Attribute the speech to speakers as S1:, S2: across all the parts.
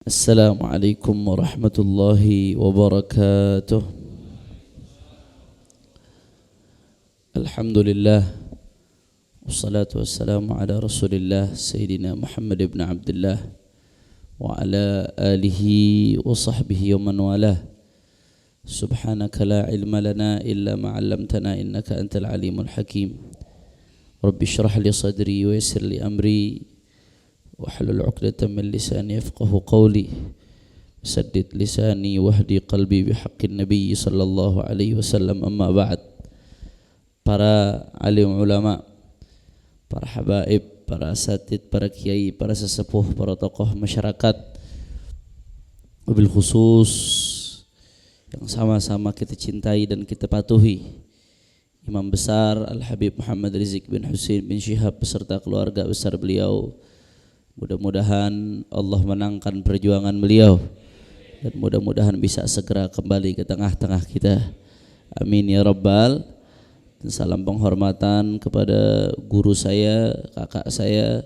S1: Assalamualaikum warahmatullahi wabarakatuh. Alhamdulillah, wassalatu wassalamu ala rasulillah Sayyidina Muhammad ibn Abdullah wa ala alihi wa sahbihi wa man walah. Subhanaka la ilma lana illa ma 'allamtana innaka antal alimul hakim. Rabbi shrah li sadri wa yassir li amri wahlul 'uqdatam min lisani yafqahu qawli. Saddid lisani wahdi qalbi bihaqqin nabiy sallallahu alaihi wasallam. Amma ba'd. Para alim ulama, para habaib, para asatid, para kiai, para sesepuh, para tokoh masyarakat, wabil khusus yang sama-sama kita cintai dan kita patuhi, Imam besar Al-Habib Muhammad Rizik bin Husain bin Syihab beserta keluarga besar beliau. Mudah-mudahan Allah menangkan perjuangan beliau dan mudah-mudahan bisa segera kembali ke tengah-tengah kita. Amin ya rabbal. Dan salam penghormatan kepada guru saya, kakak saya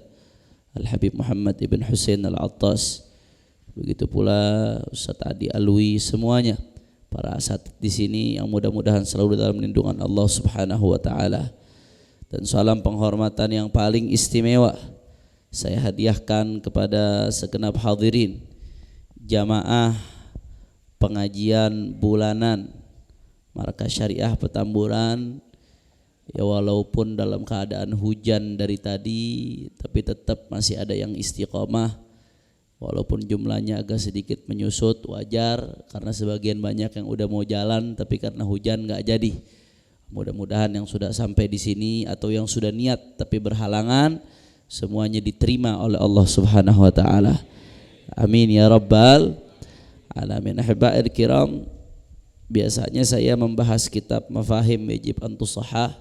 S1: Al-Habib Muhammad ibn Husain Al-Attas. Begitu pula Ustaz Adi Alwi, semuanya para asatid di sini yang mudah-mudahan selalu dalam lindungan Allah Subhanahu wa taala. Dan salam penghormatan yang paling istimewa saya hadiahkan kepada segenap hadirin jamaah pengajian bulanan Markas Syariah Petamburan. Ya walaupun dalam keadaan hujan dari tadi, tapi tetap masih ada yang istiqomah. Walaupun jumlahnya agak sedikit menyusut, wajar karena sebagian banyak yang udah mau jalan tapi karena hujan nggak jadi. Mudah-mudahan yang sudah sampai di sini atau yang sudah niat tapi berhalangan semuanya diterima oleh Allah Subhanahu wa taala. Amin ya rabbal alamin. Ahiba'il kiram, biasanya saya membahas kitab Mafahim Yajib an Tusahhah,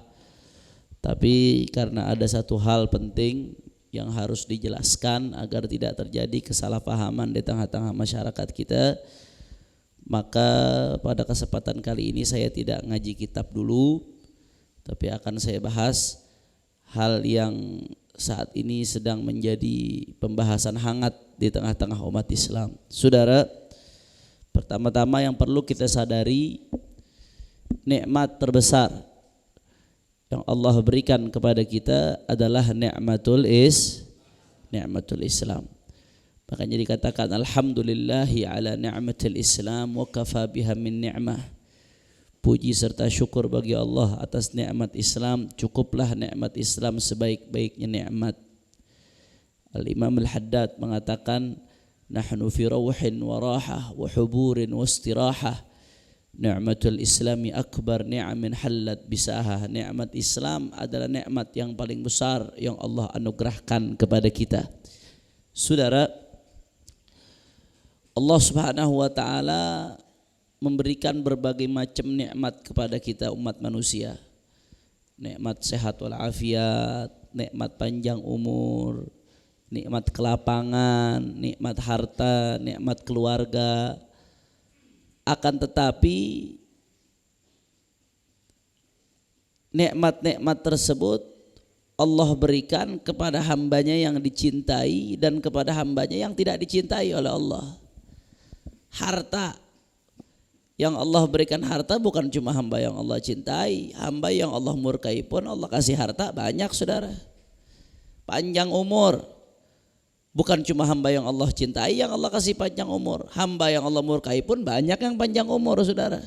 S1: tapi karena ada satu hal penting yang harus dijelaskan agar tidak terjadi kesalahpahaman di tengah-tengah masyarakat kita, maka pada kesempatan kali ini saya tidak ngaji kitab dulu, tapi akan saya bahas hal yang saat ini sedang menjadi pembahasan hangat di tengah-tengah umat Islam. Saudara, pertama-tama yang perlu kita sadari, nikmat terbesar yang Allah berikan kepada kita adalah nikmatul Islam. Makanya dikatakan alhamdulillahi ala ni'matil Islam wa kafa biha min ni'mah. Puji serta syukur bagi Allah atas nikmat Islam, cukuplah nikmat Islam sebaik-baiknya nikmat. Al-Imam Al-Haddad mengatakan, nahnu fi rawhin wa rahah wa huburin wa istirahah. Ni'matul Islami akbar ni'amin hallat bisaha. Nikmat Islam adalah nikmat yang paling besar yang Allah anugerahkan kepada kita. Saudara, Allah Subhanahu wa taala memberikan berbagai macam nikmat kepada kita umat manusia. Nikmat sehat walafiat, nikmat panjang umur, nikmat kelapangan, nikmat harta, nikmat keluarga. Akan tetapi nikmat-nikmat tersebut Allah berikan kepada hambanya yang dicintai dan kepada hambanya yang tidak dicintai oleh Allah. Harta yang Allah berikan harta bukan cuma hamba yang Allah cintai, hamba yang Allah murkai pun Allah kasih harta banyak, saudara. Panjang umur, bukan cuma hamba yang Allah cintai yang Allah kasih panjang umur, hamba yang Allah murkai pun banyak yang panjang umur, saudara.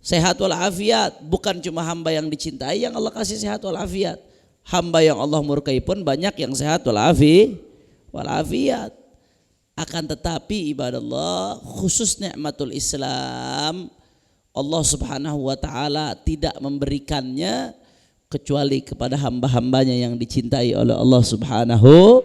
S1: Sehat walafiat, bukan cuma hamba yang dicintai yang Allah kasih sehat walafiat, hamba yang Allah murkai pun banyak yang sehat walafiat. Akan tetapi ibadallah, khusus nikmatul Islam Allah Subhanahu wa taala tidak memberikannya kecuali kepada hamba-hambanya yang dicintai oleh Allah Subhanahu.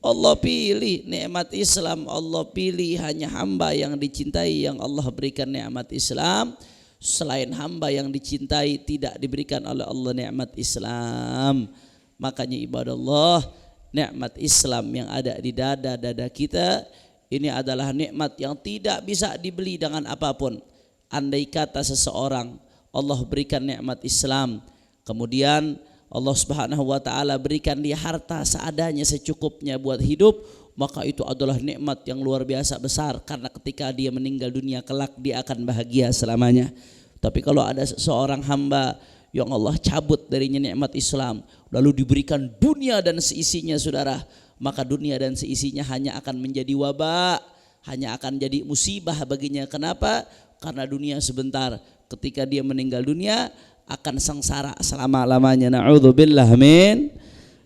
S1: Allah pilih nikmat Islam, Allah pilih hanya hamba yang dicintai yang Allah berikan nikmat Islam. Selain hamba yang dicintai tidak diberikan oleh Allah nikmat Islam. Makanya ibadallah, nikmat Islam yang ada di dada-dada kita ini adalah nikmat yang tidak bisa dibeli dengan apapun. Andai kata seseorang Allah berikan nikmat Islam, kemudian Allah Subhanahu wa taala berikan dia harta seadanya secukupnya buat hidup, maka itu adalah nikmat yang luar biasa besar, karena ketika dia meninggal dunia kelak dia akan bahagia selamanya. Tapi kalau ada seorang hamba yang Allah cabut darinya nikmat Islam, lalu diberikan dunia dan seisinya, saudara, maka dunia dan seisinya hanya akan menjadi wabak, hanya akan jadi musibah baginya. Kenapa? Karena dunia sebentar, ketika dia meninggal dunia akan sengsara selama-lamanya. Na'udzubillah min.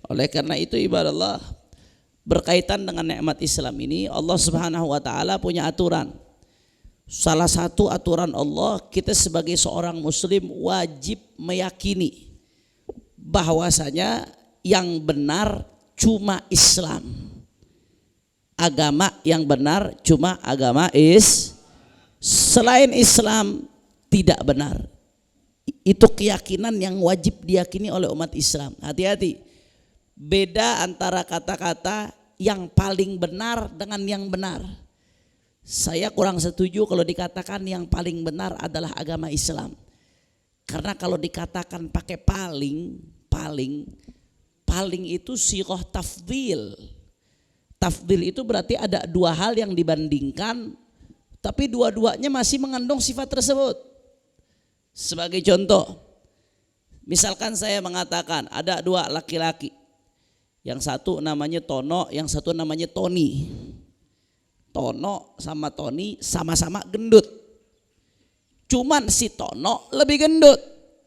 S1: Oleh karena itu ibadah Allah, berkaitan dengan nikmat Islam ini Allah Subhanahu wa taala punya aturan. Salah satu aturan Allah, kita sebagai seorang muslim wajib meyakini bahwasanya yang benar cuma Islam. Agama yang benar cuma agama selain Islam tidak benar. Itu keyakinan yang wajib diyakini oleh umat Islam. Hati-hati, beda antara kata-kata yang paling benar dengan yang benar. Saya kurang setuju kalau dikatakan yang paling benar adalah agama Islam. Karena kalau dikatakan pakai paling itu sighah tafdhil. Tafdhil itu berarti ada dua hal yang dibandingkan, tapi dua-duanya masih mengandung sifat tersebut. Sebagai contoh, misalkan saya mengatakan ada dua laki-laki, yang satu namanya Tono, yang satu namanya Tony. Tono sama Tony sama-sama gendut, cuman si Tono lebih gendut.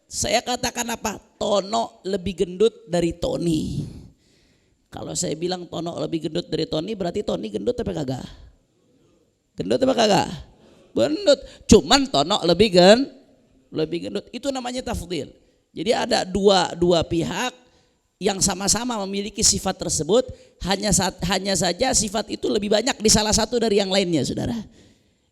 S1: Saya katakan apa? Tono lebih gendut dari Tony. Kalau saya bilang Tono lebih gendut dari Tony, berarti Tony gendut apa kagak? Gendut apa kagak? Gendut, cuman Tono lebih gendut. Itu namanya tafdhil. Jadi ada dua pihak yang sama-sama memiliki sifat tersebut, hanya saja sifat itu lebih banyak di salah satu dari yang lainnya, saudara.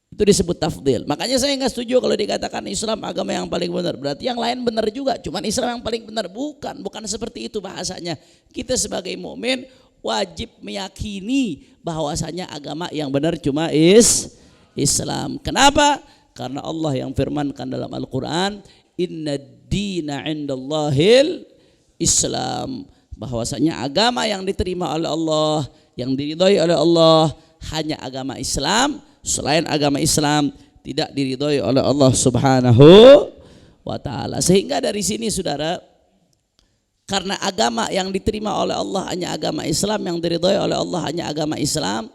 S1: Itu disebut tafdhil. Makanya saya nggak setuju kalau dikatakan Islam agama yang paling benar. Berarti yang lain benar juga, cuman Islam yang paling benar. Bukan seperti itu bahasanya. Kita sebagai mukmin wajib meyakini bahwasanya agama yang benar cuma Islam. Kenapa? Karena Allah yang firmankan dalam Al-Quran, inna dina indallahil Islam, bahwasanya agama yang diterima oleh Allah, yang diridhoi oleh Allah hanya agama Islam. Selain agama Islam tidak diridhoi oleh Allah Subhanahu wa taala. Sehingga dari sini saudara, karena agama yang diterima oleh Allah hanya agama Islam, yang diridhoi oleh Allah hanya agama Islam,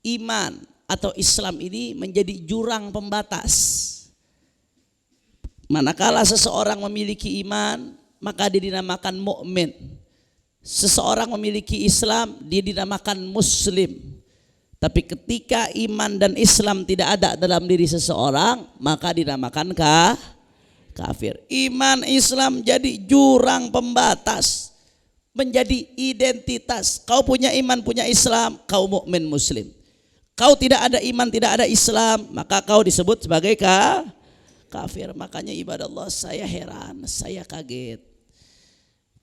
S1: iman atau Islam ini menjadi jurang pembatas. Manakala seseorang memiliki iman, maka dia dinamakan mukmin. Seseorang memiliki Islam, dia dinamakan muslim. Tapi ketika iman dan Islam tidak ada dalam diri seseorang, maka dinamakan kafir. Iman Islam jadi jurang pembatas, menjadi identitas. Kau punya iman, punya Islam, kau mukmin muslim. Kau tidak ada iman, tidak ada Islam, maka kau disebut sebagai kafir. Makanya ibadah Allah, saya heran, saya kaget.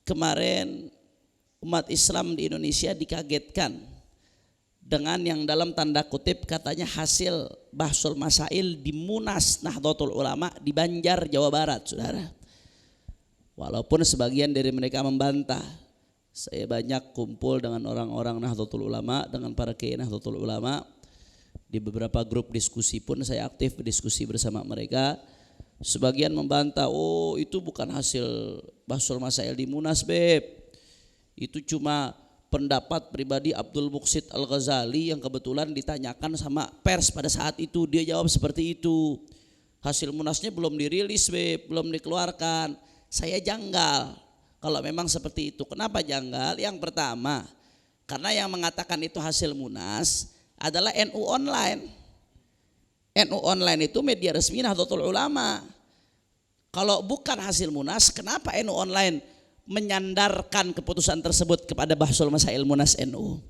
S1: Kemarin umat Islam di Indonesia dikagetkan dengan yang dalam tanda kutip katanya hasil bahsul masail di Munas Nahdlatul Ulama di Banjar, Jawa Barat, saudara. Walaupun sebagian dari mereka membantah. Saya banyak kumpul dengan orang-orang Nahdlatul Ulama, dengan para kiai Nahdlatul Ulama. Di beberapa grup diskusi pun saya aktif berdiskusi bersama mereka. Sebagian membantah, oh itu bukan hasil bahsul masail di Munas, Beb. Itu cuma pendapat pribadi Abdul Muqsid Al-Ghazali yang kebetulan ditanyakan sama pers pada saat itu, dia jawab seperti itu. Hasil Munasnya belum dirilis, belum dikeluarkan. Saya janggal kalau memang seperti itu. Kenapa janggal? Yang pertama, karena yang mengatakan itu hasil Munas adalah NU Online. NU Online itu media resmi Nahdlatul Ulama. Kalau bukan hasil Munas, kenapa NU Online menyandarkan keputusan tersebut kepada bahsul masail Munas NU?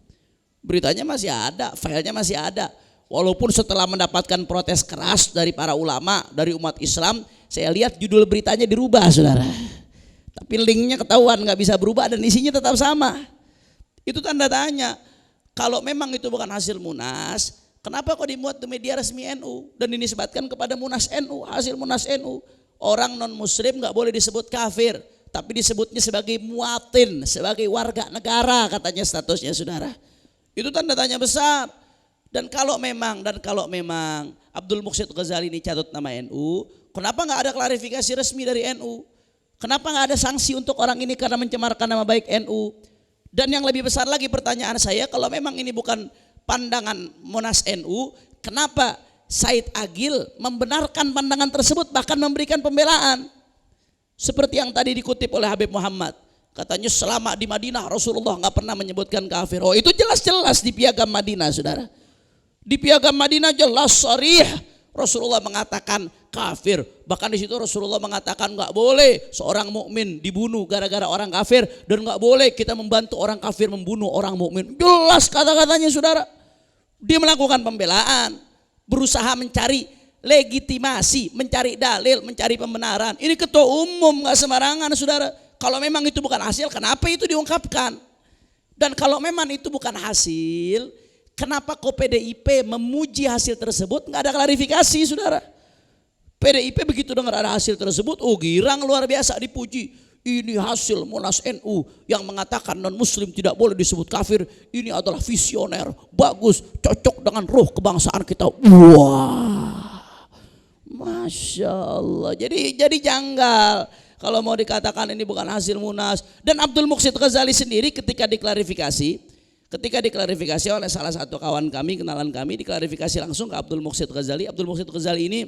S1: Beritanya masih ada, filenya masih ada. Walaupun setelah mendapatkan protes keras dari para ulama, dari umat Islam, saya lihat judul beritanya dirubah, saudara. Tapi linknya ketahuan nggak bisa berubah dan isinya tetap sama. Itu tanda tanya. Kalau memang itu bukan hasil Munas, kenapa kok dimuat di media resmi NU dan dinisbatkan kepada Munas NU, hasil Munas NU? Orang non Muslim nggak boleh disebut kafir. tapi disebutnya sebagai muatin, sebagai warga negara katanya statusnya saudara. Itu tanda tanya besar. Dan kalau memang Abdul Muhsin Ghazali ini catut nama NU, kenapa nggak ada klarifikasi resmi dari NU? Kenapa nggak ada sanksi untuk orang ini karena mencemarkan nama baik NU? Dan yang lebih besar lagi pertanyaan saya, kalau memang ini bukan pandangan Monas NU, kenapa Said Agil membenarkan pandangan tersebut bahkan memberikan pembelaan? Seperti yang tadi dikutip oleh Habib Muhammad, katanya selama di Madinah Rasulullah nggak pernah menyebutkan kafir. Oh itu jelas-jelas di Piagam Madinah saudara. Di Piagam Madinah jelas sharih Rasulullah mengatakan kafir. Bahkan di situ Rasulullah mengatakan nggak boleh seorang mukmin dibunuh gara-gara orang kafir, dan nggak boleh kita membantu orang kafir membunuh orang mukmin. Jelas kata-katanya saudara. Dia melakukan pembelaan, berusaha mencari legitimasi, mencari dalil, mencari pembenaran. Ini ketua umum nggak sembarangan saudara. Kalau memang itu bukan hasil, kenapa itu diungkapkan? Dan kalau memang itu bukan hasil, kenapa kok PDIP memuji hasil tersebut? Nggak ada klarifikasi saudara. PDIP begitu dengar ada hasil tersebut, oh girang luar biasa dipuji. Ini hasil Munas NU yang mengatakan non muslim tidak boleh disebut kafir. Ini adalah visioner, bagus, cocok dengan roh kebangsaan kita. Wah, Masya Allah. Jadi janggal kalau mau dikatakan ini bukan hasil Munas. Dan Abdul Muhsin Ghazali sendiri ketika diklarifikasi oleh salah satu kawan kami, kenalan kami, diklarifikasi langsung ke Abdul Muhsin Ghazali. Abdul Muhsin Ghazali ini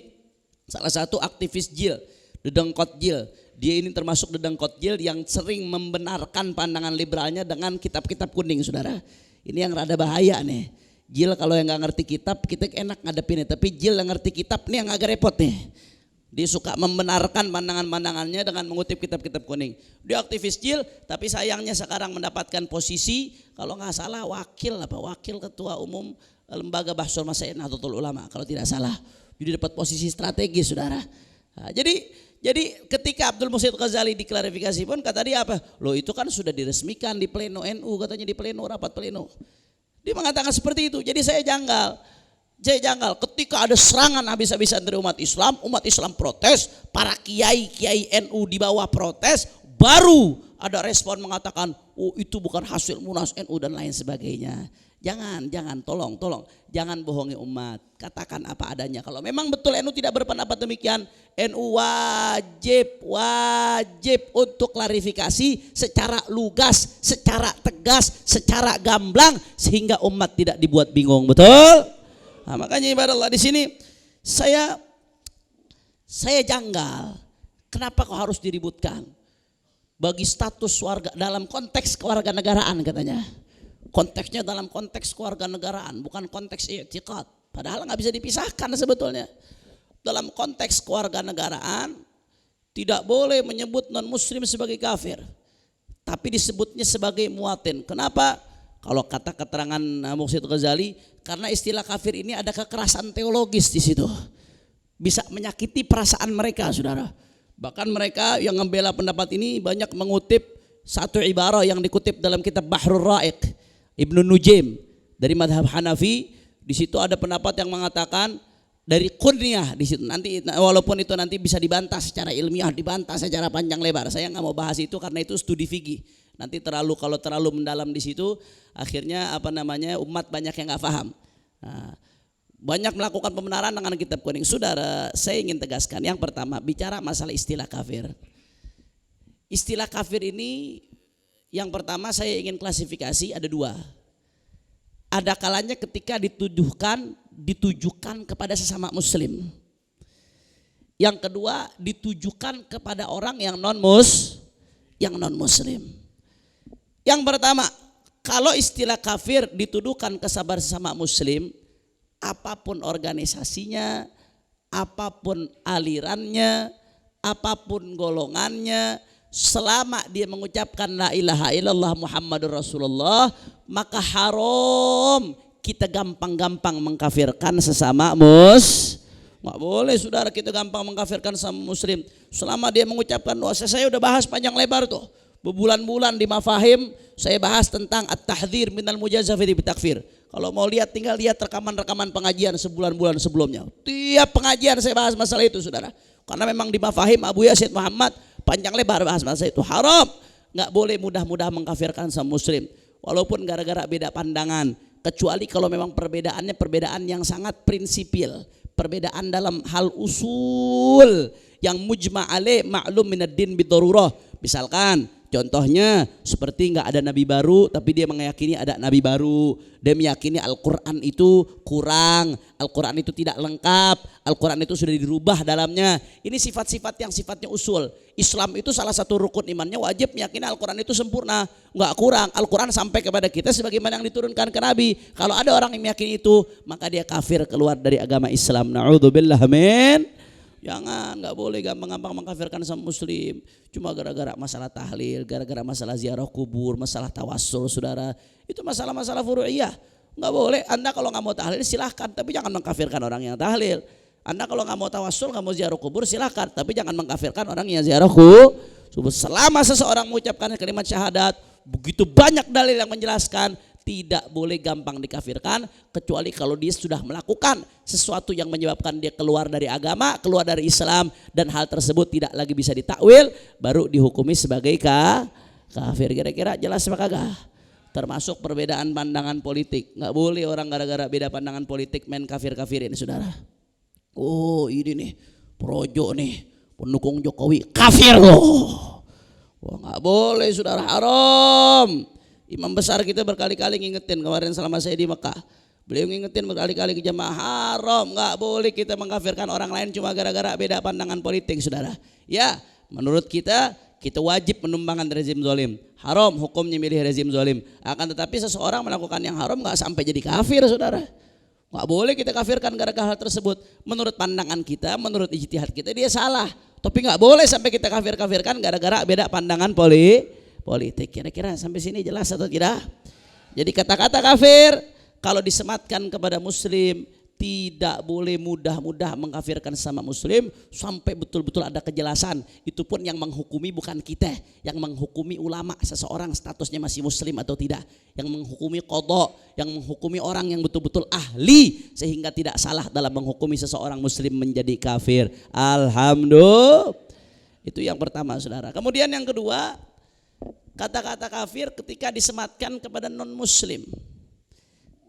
S1: salah satu aktivis JIL, dedengkot JIL. Dia ini termasuk dedengkot JIL yang sering membenarkan pandangan liberalnya dengan kitab-kitab kuning saudara. Ini yang rada bahaya nih. JIL kalau yang gak ngerti kitab kita enak ngadepinnya, tapi JIL yang ngerti kitab nih yang agak repot nih. Dia suka membenarkan pandangan-pandangannya dengan mengutip kitab-kitab kuning. Dia aktivis JIL, tapi sayangnya sekarang mendapatkan posisi kalau nggak salah wakil ketua umum lembaga Bahsul Masail Nahdlatul Ulama kalau tidak salah. Jadi dapat posisi strategis saudara. Nah, jadi ketika Abdul Muhsin Ghazali diklarifikasi pun kata dia apa? Loh itu kan sudah diresmikan di pleno NU, katanya di pleno, rapat pleno. Dia mengatakan seperti itu. Jadi saya janggal ketika ada serangan habis-habisan dari umat Islam protes, para kiai NU di bawah protes, baru ada respon mengatakan oh itu bukan hasil Munas NU dan lain sebagainya. Jangan, tolong, jangan bohongi umat, katakan apa adanya. Kalau memang betul NU tidak berpendapat demikian, NU wajib untuk klarifikasi secara lugas, secara tegas, secara gamblang sehingga umat tidak dibuat bingung, betul? Nah, makanya ibarat Allah di sini saya janggal, kenapa kok harus diributkan? Bagi status warga dalam konteks kewarganegaraan katanya. Konteksnya dalam konteks kewarganegaraan, bukan konteks i'tiqad. Padahal nggak bisa dipisahkan sebetulnya. Dalam konteks kewarganegaraan tidak boleh menyebut non muslim sebagai kafir, tapi disebutnya sebagai muatin. Kenapa? Kalau kata keterangan Muhsin Ghazali, karena istilah kafir ini ada kekerasan teologis di situ, bisa menyakiti perasaan mereka, saudara. Bahkan mereka yang membela pendapat ini banyak mengutip satu ibarah yang dikutip dalam kitab Bahrul Ra'iq Ibnu Nujaim dari madhab Hanafi. Di situ ada pendapat yang mengatakan dari kunyah di situ. Nanti walaupun itu nanti bisa dibantah secara ilmiah, dibantah secara panjang lebar. Saya nggak mau bahas itu karena itu studi fikih. Nanti kalau terlalu mendalam di situ, akhirnya umat banyak yang nggak paham. Nah, banyak melakukan pembenaran dengan kitab kuning. Saudara, saya ingin tegaskan yang pertama bicara masalah istilah kafir. Istilah kafir ini yang pertama saya ingin klasifikasi ada dua. Ada kalanya ketika ditujukan kepada sesama muslim. Yang kedua ditujukan kepada orang yang non muslim. Yang pertama, kalau istilah kafir dituduhkan ke sesama muslim, apapun organisasinya, apapun alirannya, apapun golongannya, selama dia mengucapkan la ilaha illallah Muhammadur Rasulullah, maka haram kita gampang-gampang mengkafirkan sesama nggak boleh saudara kita gampang mengkafirkan sama muslim selama dia mengucapkan doa. Saya udah bahas panjang lebar tuh, berbulan-bulan di Mafahim saya bahas tentang at-tahdhir minal mujazafati bitakfir. Kalau mau lihat tinggal lihat rekaman-rekaman pengajian sebulan-bulan sebelumnya. Tiap pengajian saya bahas masalah itu saudara. Karena memang di Mafahim Abu Yazid Muhammad panjang lebar bahas itu haram. Nggak boleh mudah-mudah mengkafirkan sama muslim walaupun gara-gara beda pandangan, kecuali kalau memang perbedaannya perbedaan yang sangat prinsipil, perbedaan dalam hal usul yang mujma' alaih ma'lum minad din bidarurah. Misalkan contohnya seperti nggak ada nabi baru tapi dia meyakini ada nabi baru, dia meyakini Al-Quran itu kurang, Al-Quran itu tidak lengkap, Al-Quran itu sudah dirubah dalamnya. Ini sifat-sifat yang sifatnya usul. Islam itu salah satu rukun imannya wajib meyakini Al-Quran itu sempurna, nggak kurang. Al-Quran sampai kepada kita sebagaimana yang diturunkan ke Nabi. Kalau ada orang yang meyakini itu maka dia kafir, keluar dari agama Islam. Na'udzubillah min. Jangan, nggak boleh gampang-gampang mengkafirkan sama muslim cuma gara-gara masalah tahlil, gara-gara masalah ziarah kubur, masalah tawassul. Saudara, itu masalah-masalah furu'iyah. Nggak boleh. Anda kalau nggak mau tahlil silahkan, tapi jangan mengkafirkan orang yang tahlil. Anda kalau nggak mau tawassul, nggak mau ziarah kubur silahkan, tapi jangan mengkafirkan orang yang ziarah kubur. Selama seseorang mengucapkan kalimat syahadat, begitu banyak dalil yang menjelaskan tidak boleh gampang dikafirkan, kecuali kalau dia sudah melakukan sesuatu yang menyebabkan dia keluar dari agama, keluar dari Islam, dan hal tersebut tidak lagi bisa ditakwil, baru dihukumi sebagai kafir. Kira-kira jelas apa kagak? Termasuk perbedaan pandangan politik. Nggak boleh orang gara-gara beda pandangan politik main kafir-kafirin, saudara. Oh ini nih projo nih pendukung Jokowi, kafir loh. Wah nggak boleh, saudara, haram. Imam besar kita berkali-kali ngingetin kemarin selama saya di Mekah. Beliau ngingetin berkali-kali ke jamaah, haram, nggak boleh kita mengkafirkan orang lain cuma gara-gara beda pandangan politik, saudara. Ya, menurut kita wajib menumbangkan rezim zalim. Haram hukumnya milih rezim zalim. Akan tetapi seseorang melakukan yang haram nggak sampai jadi kafir, saudara. Nggak boleh kita kafirkan gara-gara hal tersebut. Menurut pandangan kita, menurut ijtihad kita dia salah. Tapi nggak boleh sampai kita kafirkan gara-gara beda pandangan politik. Kira-kira sampai sini jelas atau tidak? Jadi kata-kata kafir kalau disematkan kepada muslim tidak boleh mudah-mudah mengkafirkan sama muslim sampai betul-betul ada kejelasan. Itu pun yang menghukumi bukan kita, yang menghukumi ulama seseorang statusnya masih muslim atau tidak, yang menghukumi qadha, yang menghukumi orang yang betul-betul ahli sehingga tidak salah dalam menghukumi seseorang muslim menjadi kafir. Alhamdulillah. Itu yang pertama, saudara. Kemudian yang kedua, kata-kata kafir ketika disematkan kepada non-muslim.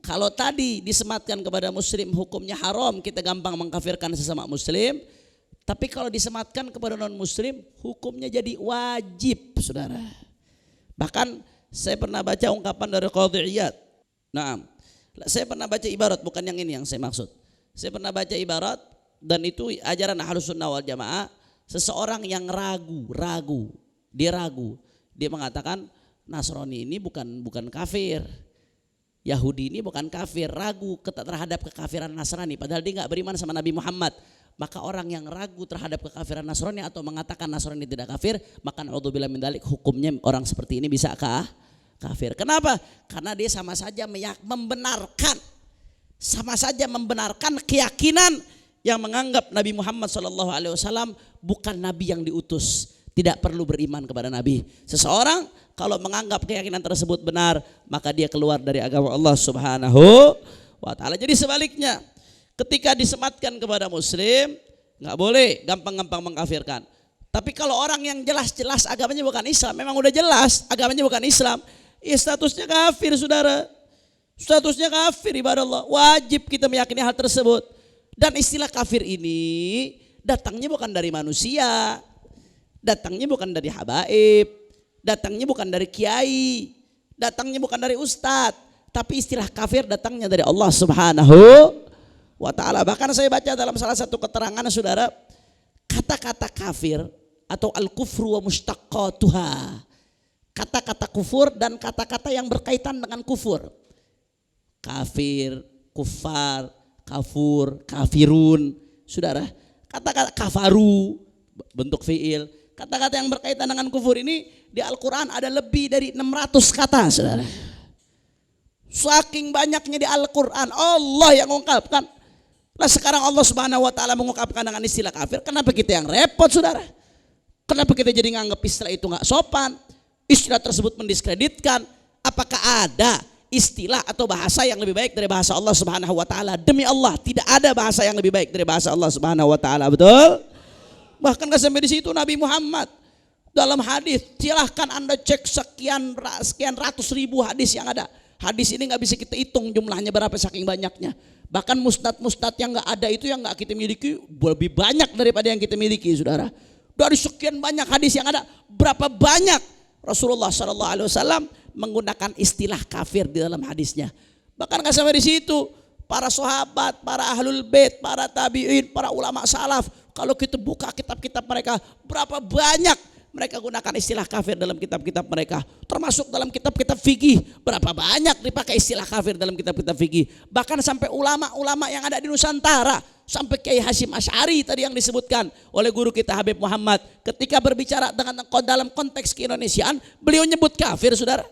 S1: Kalau tadi disematkan kepada muslim hukumnya haram, kita gampang mengkafirkan sesama muslim. Tapi kalau disematkan kepada non-muslim hukumnya jadi wajib, saudara. Bahkan saya pernah baca ungkapan dari Qadhi Iyad. Nah, saya pernah baca ibarat, bukan yang ini yang saya maksud. Saya pernah baca ibarat dan itu ajaran Ahlus Sunnah wal Jamaah. Seseorang yang ragu, dia mengatakan Nasrani ini bukan kafir, Yahudi ini bukan kafir, ragu terhadap kekafiran Nasrani, padahal dia nggak beriman sama Nabi Muhammad. Maka orang yang ragu terhadap kekafiran Nasrani atau mengatakan Nasrani tidak kafir, maka naudzubillah min dzalik, hukumnya orang seperti ini bisa kafir. Kenapa? Karena dia sama saja membenarkan keyakinan yang menganggap Nabi Muhammad SAW bukan Nabi yang diutus. Tidak perlu beriman kepada Nabi. Seseorang kalau menganggap keyakinan tersebut benar, maka dia keluar dari agama Allah Subhanahu wa ta'ala. Jadi sebaliknya, ketika disematkan kepada muslim, nggak boleh gampang-gampang mengkafirkan. Tapi kalau orang yang jelas-jelas agamanya bukan Islam, memang udah jelas agamanya bukan Islam, ya statusnya kafir, saudara. Statusnya kafir, ibadah Allah. Wajib kita meyakini hal tersebut. Dan istilah kafir ini datangnya bukan dari manusia, datangnya bukan dari habaib, datangnya bukan dari kiai, datangnya bukan dari ustadz, tapi istilah kafir datangnya dari Allah Subhanahu wa ta'ala. Bahkan saya baca dalam salah satu keterangan, saudara, kata-kata kafir atau al-kufru wa mustaqqatuha, kata-kata kufur dan kata-kata yang berkaitan dengan kufur. Kafir, kufar, kafur, kafirun, saudara. Kata-kata kafaru bentuk fiil. Kata-kata yang berkaitan dengan kufur ini di Al-Quran ada lebih dari 600 kata, saudara. Saking banyaknya di Al-Quran, Allah yang mengungkapkan. Nah sekarang Allah Subhanahu wa ta'ala mengungkapkan dengan istilah kafir, kenapa kita yang repot, saudara? Kenapa kita jadi nganggap istilah itu gak sopan? Istilah tersebut mendiskreditkan. Apakah ada istilah atau bahasa yang lebih baik dari bahasa Allah Subhanahu wa ta'ala? Demi Allah, tidak ada bahasa yang lebih baik dari bahasa Allah Subhanahu wa ta'ala, betul? Bahkan gak sampai di situ, Nabi Muhammad Dalam hadis, silahkan Anda cek sekian ratus ribu hadis yang ada. Hadis ini nggak bisa kita hitung jumlahnya berapa saking banyaknya. Bahkan mustad yang nggak ada itu yang nggak kita miliki lebih banyak daripada yang kita miliki, saudara. Dari sekian banyak hadis yang ada, berapa banyak Rasulullah SAW menggunakan istilah kafir di dalam hadisnya. Bahkan nggak sampai di situ, para sahabat, para ahlul bait, para tabi'in, para ulama salaf, kalau kita buka kitab-kitab mereka, berapa banyak mereka gunakan istilah kafir dalam kitab-kitab mereka. Termasuk dalam kitab-kitab fikih, berapa banyak dipakai istilah kafir dalam kitab-kitab fikih. Bahkan sampai ulama-ulama yang ada di Nusantara, sampai Kiai Hasyim Asy'ari tadi yang disebutkan oleh guru kita Habib Muhammad, ketika berbicara dalam konteks keindonesiaan, beliau nyebut kafir, saudara.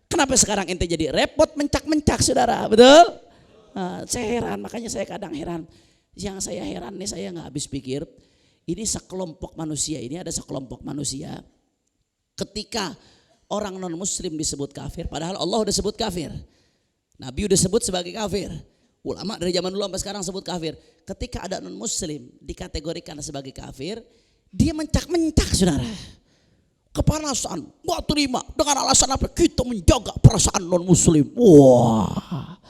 S1: Kenapa sekarang ente jadi repot mencak-mencak, saudara? Betul? Saya heran, makanya saya kadang heran. Yang saya heran nih, saya nggak habis pikir. Ini sekelompok manusia, ini ada sekelompok manusia. Ketika orang non muslim disebut kafir, padahal Allah udah sebut kafir. Nabi udah sebut sebagai kafir. Ulama dari zaman dulu sampai sekarang sebut kafir. Ketika ada non muslim dikategorikan sebagai kafir, dia mencak-mencak, saudara. Kepanasan, gak terima dengan alasan apa? Kita menjaga perasaan non muslim. Wah.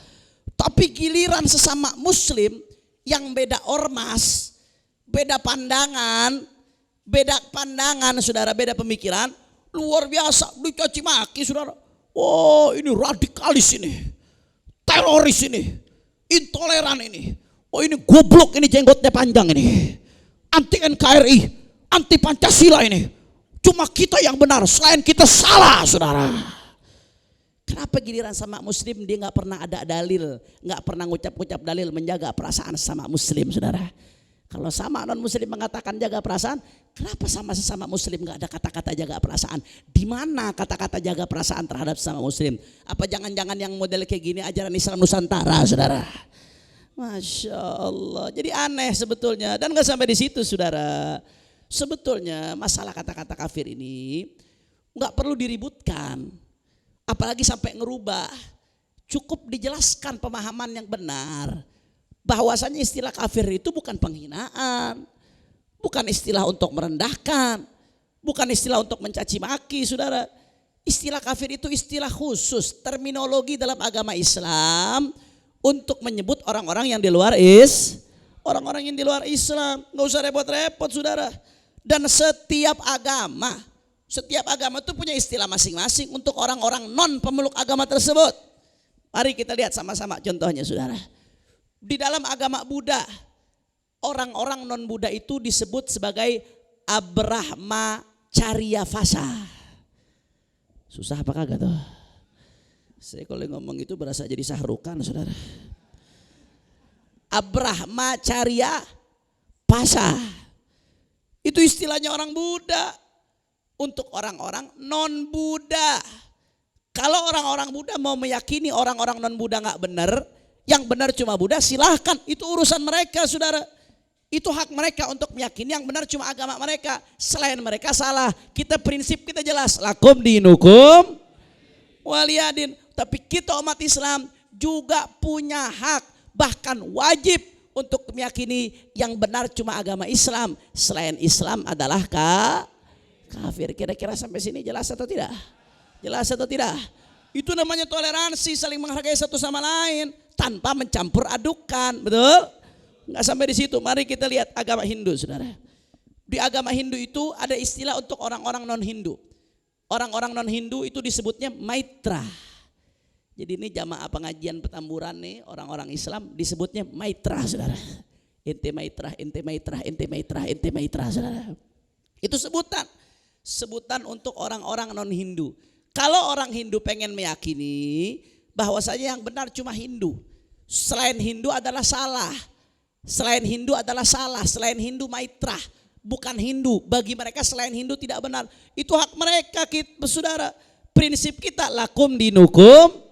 S1: Tapi giliran sesama muslim yang beda ormas, beda pandangan, saudara, beda pemikiran, luar biasa dicaci maki, saudara. Oh, ini radikalis ini, teroris ini, intoleran ini. Oh, ini goblok ini, jenggotnya panjang ini, anti NKRI, anti Pancasila ini. Cuma kita yang benar, selain kita salah, saudara. Kenapa giliran sama muslim dia nggak pernah ada dalil, nggak pernah ngucap-ngucap dalil menjaga perasaan sama muslim, saudara? Kalau sama non muslim mengatakan jaga perasaan, kenapa sama sesama muslim nggak ada kata-kata jaga perasaan? Di mana kata-kata jaga perasaan terhadap sesama muslim? Apa jangan-jangan yang model kayak gini ajaran Islam Nusantara, saudara? Masya Allah. Jadi aneh sebetulnya, dan nggak sampai di situ, saudara. Sebetulnya masalah kata-kata kafir ini nggak perlu diributkan, apalagi sampai ngerubah. Cukup dijelaskan pemahaman yang benar. Bahwasanya istilah kafir itu bukan penghinaan, bukan istilah untuk merendahkan, bukan istilah untuk mencaci maki, saudara. Istilah kafir itu istilah khusus, terminologi dalam agama Islam untuk menyebut orang-orang yang di luar orang-orang yang di luar Islam. Nggak usah repot-repot, saudara. Dan setiap agama itu punya istilah masing-masing untuk orang-orang non pemeluk agama tersebut. Mari kita lihat sama-sama contohnya, saudara. Di dalam agama Buddha, orang-orang non-Buddha itu disebut sebagai Abrahmacharya-Vasa. Susah apa kagak tuh? Saya kalau ngomong itu berasa jadi sahrukan, saudara. Abrahmacharya-Vasa. Itu istilahnya orang Buddha untuk orang-orang non-Buddha. Kalau orang-orang Buddha mau meyakini orang-orang non-Buddha nggak benar, yang benar cuma Buddha, silahkan, itu urusan mereka, saudara. Itu hak mereka untuk meyakini yang benar cuma agama mereka. Selain mereka salah. Prinsip kita jelas, lakum dinukum waliyadin. Tapi kita umat Islam juga punya hak, bahkan wajib untuk meyakini yang benar cuma agama Islam. Selain Islam adalah kafir. Kira-kira sampai sini jelas atau tidak? Jelas atau tidak? Itu namanya toleransi, saling menghargai satu sama lain tanpa mencampur adukan, betul? Nggak sampai di situ. Mari kita lihat agama Hindu, saudara. Di agama Hindu itu ada istilah untuk orang-orang non-Hindu. Orang-orang non-Hindu itu disebutnya Maitra. Jadi ini jamaah pengajian Petamburan nih, orang-orang Islam disebutnya Maitra, saudara. Ente Maitra, ente Maitra, ente Maitra, ente Maitra, saudara. Itu sebutan untuk orang-orang non-Hindu. Kalau orang Hindu pengen meyakini bahwasanya yang benar cuma Hindu, selain Hindu adalah salah. Selain Hindu adalah salah, selain Hindu Maitra, bukan Hindu. Bagi mereka selain Hindu tidak benar. Itu hak mereka, saudara. Prinsip kita lakum dinukum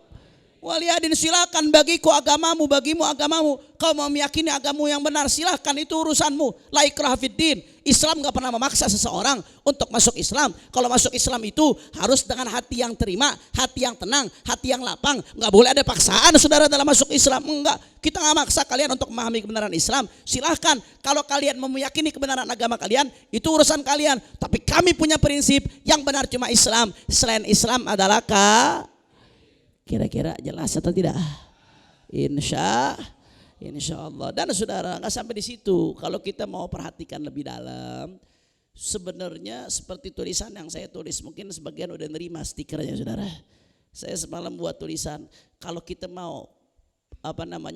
S1: waliyadin, silakan, bagiku agamamu, bagimu agamamu. Kau mau meyakini agamamu yang benar, silakan, itu urusanmu. La ikraha fiddin,
S2: Islam gak pernah memaksa seseorang untuk masuk Islam. Kalau masuk Islam itu harus dengan hati yang terima, hati yang tenang, hati yang lapang. Gak boleh ada paksaan saudara dalam masuk Islam. Enggak, kita gak maksa kalian untuk memahami kebenaran Islam. Silahkan, kalau kalian meyakini kebenaran agama kalian, itu urusan kalian. Tapi kami punya prinsip, yang benar cuma Islam. Selain Islam adalah kira-kira jelas atau tidak? Insya Allah. Dan saudara, nggak sampai di situ. Kalau kita mau perhatikan lebih dalam, sebenarnya seperti tulisan yang saya tulis, mungkin sebagian udah nerima stikernya saudara. Saya semalam buat tulisan, kalau kita mau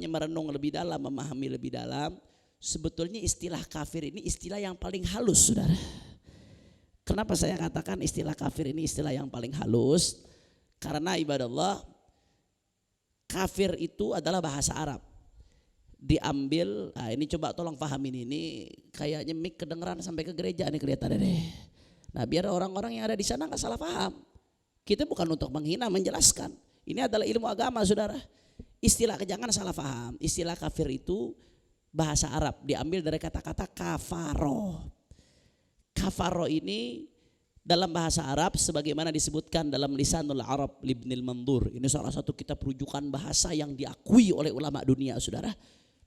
S2: merenung lebih dalam, memahami lebih dalam, sebetulnya istilah kafir ini istilah yang paling halus saudara. Kenapa saya katakan istilah kafir ini istilah yang paling halus? Karena ibadah Allah, kafir itu adalah bahasa Arab. Diambil, ini coba tolong pahamin ini, kayaknya mic kedengeran sampai ke gereja nih kelihatannya deh. Nah biar orang-orang yang ada di sana nggak salah paham. Kita bukan untuk menghina, menjelaskan. Ini adalah ilmu agama saudara. Istilah, jangan salah paham. Istilah kafir itu bahasa Arab, diambil dari kata-kata kafaro. Kafaro ini dalam bahasa Arab sebagaimana disebutkan dalam Lisanul Arab Ibnul Mandur. Ini salah satu kitab rujukan bahasa yang diakui oleh ulama dunia saudara.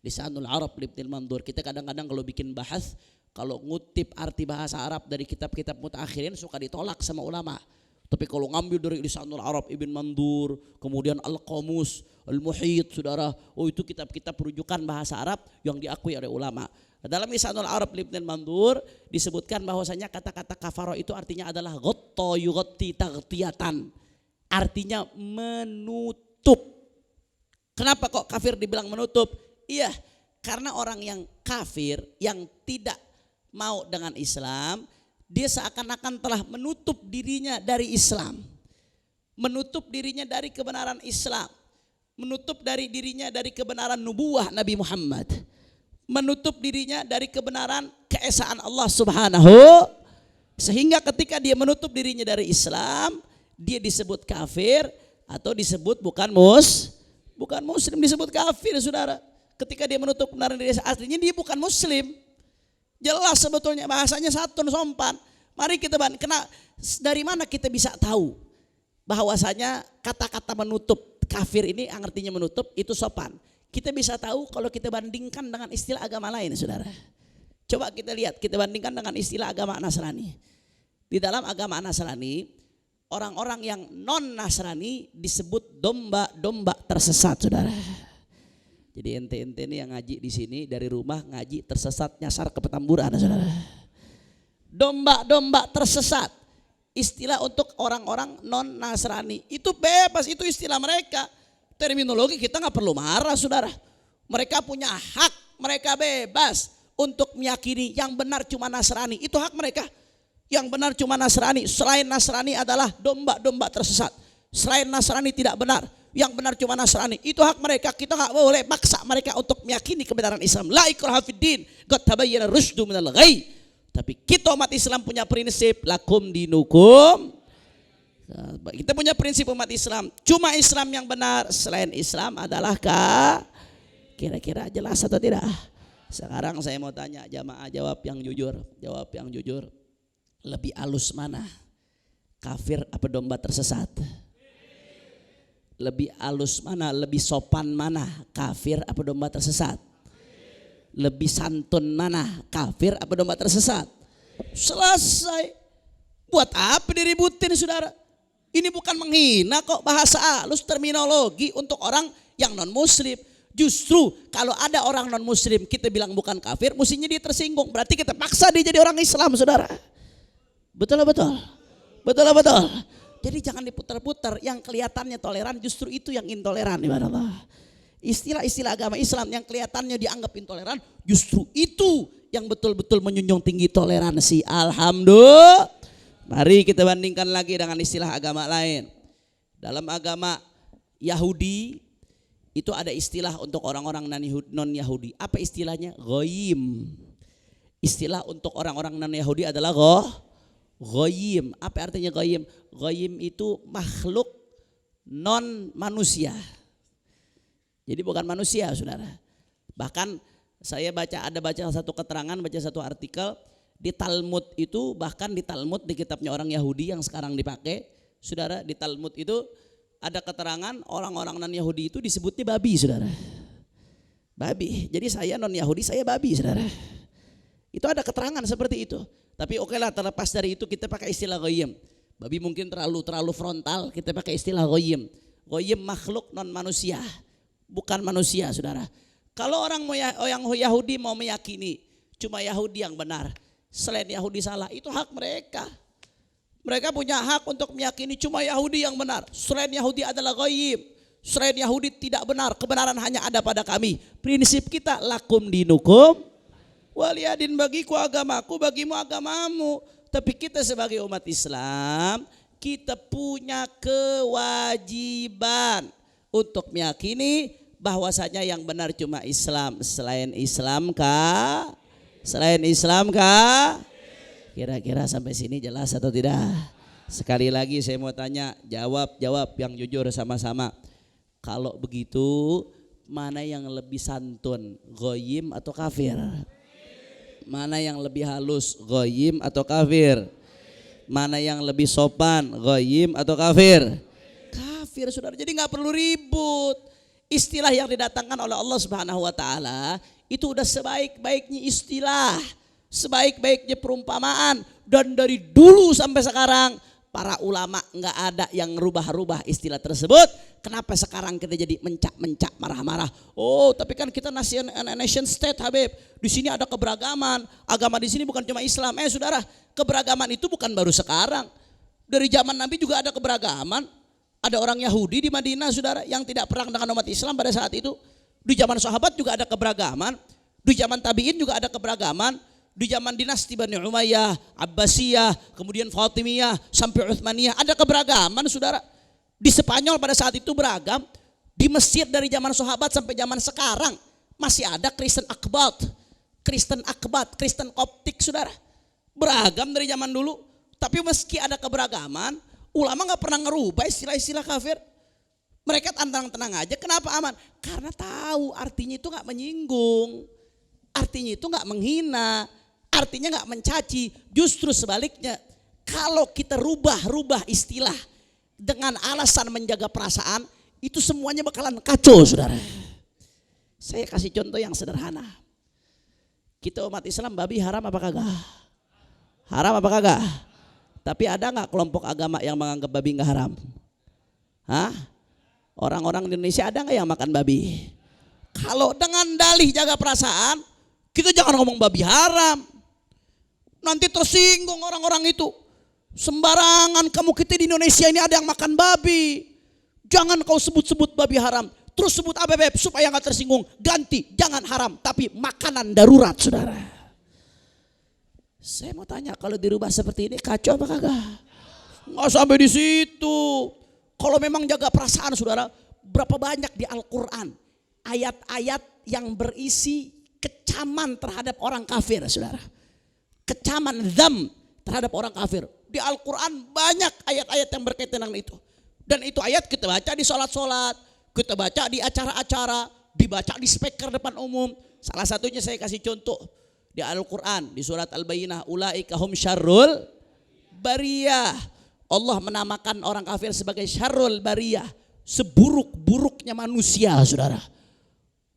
S2: Lisanul Arab Ibnul Mandur. Kita kadang-kadang kalau bikin bahas, kalau ngutip arti bahasa Arab dari kitab-kitab mutaakhirin suka ditolak sama ulama. Tapi kalau ngambil dari Lisanul Arab Ibn Mandur, kemudian Al-Qamus, Al-Muhit saudara, oh itu kitab-kitab rujukan bahasa Arab yang diakui oleh ulama. Dalam Lisanul Arab Ibn Mandur disebutkan bahwasanya kata-kata kafaro itu artinya adalah ghatta yughatti taghtiyatan. Artinya menutup. Kenapa kok kafir dibilang menutup? Iya, karena orang yang kafir yang tidak mau dengan Islam, dia seakan-akan telah menutup dirinya dari Islam. Menutup dirinya dari kebenaran Islam. Menutup dari dirinya dari kebenaran nubuwah Nabi Muhammad. Menutup dirinya dari kebenaran keesaan Allah Subhanahu, sehingga ketika dia menutup dirinya dari Islam, dia disebut kafir atau disebut bukan muslim, disebut kafir saudara. Ketika dia menutup kebenaran diri aslinya, dia bukan muslim. Jelas sebetulnya bahasanya santun sopan. Mari kita dari mana kita bisa tahu bahwasanya kata-kata menutup kafir ini artinya menutup itu sopan. Kita bisa tahu kalau kita bandingkan dengan istilah agama lain saudara. Coba kita lihat, kita bandingkan dengan istilah agama Nasrani. Di dalam agama Nasrani, orang-orang yang non Nasrani disebut domba-domba tersesat saudara. Jadi ente-ente ini yang ngaji di sini dari rumah ngaji tersesat nyasar ke Petamburan saudara. Domba-domba tersesat. Istilah untuk orang-orang non Nasrani. Itu bebas, itu istilah mereka. Terminologi kita gak perlu marah saudara. Mereka punya hak, mereka bebas untuk meyakini yang benar cuma Nasrani. Itu hak mereka. Yang benar cuma Nasrani. Selain Nasrani adalah domba-domba tersesat. Selain Nasrani tidak benar. Yang benar cuma Nasrani. Itu hak mereka. Kita gak boleh maksa mereka untuk meyakini kebenaran Islam. La ikraha fiddin, qad tabayyana rusydu minal ghayy. Tapi kita umat Islam punya prinsip lakum dinukum. Kita punya prinsip umat Islam, cuma Islam yang benar, selain Islam adalah kira-kira jelas atau tidak? Sekarang saya mau tanya jamaah, jawab yang jujur. Lebih halus mana? Kafir apa domba tersesat? Lebih halus mana? Lebih sopan mana? Kafir apa domba tersesat? Lebih santun mana? Kafir apa domba tersesat? Selesai. Buat apa diributin saudara? Ini bukan menghina kok, bahasa halus, terminologi untuk orang yang non muslim. Justru kalau ada orang non muslim kita bilang bukan kafir, mestinya dia tersinggung. Berarti kita paksa dia jadi orang Islam saudara. Betul. Jadi jangan diputar-putar, yang kelihatannya toleran justru itu yang intoleran ibadah Allah. Istilah-istilah agama Islam yang kelihatannya dianggap intoleran, justru itu yang betul-betul menjunjung tinggi toleransi. Alhamdulillah. Mari kita bandingkan lagi dengan istilah agama lain. Dalam agama Yahudi itu ada istilah untuk orang-orang non Yahudi. Apa istilahnya? Ghaim. Istilah untuk orang-orang non Yahudi adalah ghaim. Apa artinya ghaim? Ghaim itu makhluk non manusia. Jadi bukan manusia saudara. Bahkan saya baca satu keterangan, baca satu artikel, Di Talmud itu, bahkan di Talmud, di kitabnya orang Yahudi yang sekarang dipakai, saudara, di Talmud itu ada keterangan orang-orang non Yahudi itu disebutnya babi, saudara. Babi. Jadi saya non Yahudi, saya babi, saudara. Itu ada keterangan seperti itu. Tapi oke lah, terlepas dari itu kita pakai istilah goyim. Babi mungkin terlalu frontal, kita pakai istilah goyim. Goyim makhluk non manusia, bukan manusia, saudara. Kalau orang yang Yahudi mau meyakini cuma Yahudi yang benar, selain Yahudi salah, itu hak mereka. Mereka punya hak untuk meyakini cuma Yahudi yang benar. Selain Yahudi adalah ghaib. Selain Yahudi tidak benar. Kebenaran hanya ada pada kami. Prinsip kita lakum dinukum waliyadin, bagiku agamaku, bagimu agamamu. Tapi kita sebagai umat Islam, kita punya kewajiban untuk meyakini bahwasanya yang benar cuma Islam. Selain Islam kah? Selain Islam kah? Kira-kira sampai sini jelas atau tidak? Sekali lagi saya mau tanya, jawab yang jujur sama-sama. Kalau begitu, mana yang lebih santun, goyim atau kafir? Mana yang lebih halus, goyim atau kafir? Mana yang lebih sopan, goyim atau kafir? Kafir, saudara. Jadi nggak perlu ribut. Istilah yang didatangkan oleh Allah Subhanahu Wa Taala itu udah sebaik-baiknya istilah, sebaik-baiknya perumpamaan, dan dari dulu sampai sekarang para ulama nggak ada yang rubah-rubah istilah tersebut. Kenapa sekarang kita jadi mencak-mencak, marah-marah? Oh, tapi kan kita nation state, Habib. Di sini ada keberagaman. Agama di sini bukan cuma Islam. Saudara, keberagaman itu bukan baru sekarang. Dari zaman Nabi juga ada keberagaman. Ada orang Yahudi di Madinah, saudara, yang tidak perang dengan umat Islam pada saat itu. Di zaman sahabat juga ada keberagaman. Di zaman tabi'in juga ada keberagaman. Di zaman dinasti Bani Umayyah, Abbasiyah, kemudian Fatimiyah, sampai Uthmaniyah, ada keberagaman, saudara. Di Spanyol pada saat itu beragam. Di Mesir dari zaman sahabat sampai zaman sekarang masih ada Kristen Akbat, Kristen Koptik, saudara. Beragam dari zaman dulu. Tapi meski ada keberagaman, ulama gak pernah ngerubah istilah-istilah kafir. Mereka tenang-tenang aja. Kenapa aman? Karena tahu artinya itu gak menyinggung, artinya itu gak menghina, artinya gak mencaci. Justru sebaliknya, kalau kita rubah istilah dengan alasan menjaga perasaan, itu semuanya bakalan kacau, saudara. Saya kasih contoh yang sederhana. Kita umat Islam, babi haram apa kagak? Haram apa kagak? Tapi ada gak kelompok agama yang menganggap babi gak haram? Hah? Orang-orang di Indonesia ada gak yang makan babi? Kalau dengan dalih jaga perasaan, kita jangan ngomong babi haram. Nanti tersinggung orang-orang itu. Sembarangan kamu, kita di Indonesia ini ada yang makan babi. Jangan kau sebut-sebut babi haram. Terus sebut apa, Beb? Supaya gak tersinggung. Ganti, jangan haram, tapi makanan darurat, saudara. Saya mau tanya, kalau dirubah seperti ini kacau apa kagak? Nggak sampai di situ. Kalau memang jaga perasaan, saudara, berapa banyak di Al-Quran ayat-ayat yang berisi kecaman terhadap orang kafir, saudara. Kecaman, dzam terhadap orang kafir. Di Al-Quran banyak ayat-ayat yang berkaitan dengan itu. Dan itu ayat kita baca di sholat-sholat, kita baca di acara-acara, dibaca di speaker depan umum. Salah satunya saya kasih contoh. Di Al-Quran, di surat Al-Bayyinah, ulaika hum syarrul bariyah. Allah menamakan orang kafir sebagai syarrul bariyah, seburuk-buruknya manusia, saudara.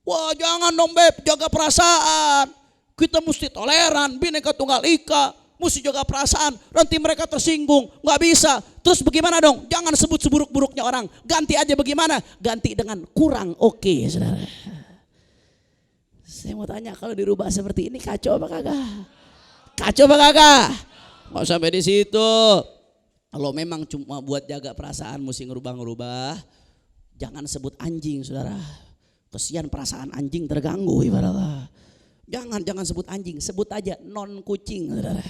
S2: Wah, jangan dong, Beb, jaga perasaan. Kita mesti toleran, Bhinneka Tunggal Ika, mesti jaga perasaan. Nanti mereka tersinggung, nggak bisa. Terus bagaimana dong? Jangan sebut seburuk-buruknya orang. Ganti aja bagaimana? Ganti dengan kurang oke, saudara. Saya mau tanya, kalau dirubah seperti ini kacau apa kagak? Kacau apa kagak? Nggak sampai di situ. Kalau memang cuma buat jaga perasaan mesti ngerubah-ngerubah, jangan sebut anjing, saudara. Kesian perasaan anjing terganggu ibaratnya. Jangan sebut anjing, sebut aja non kucing, saudara.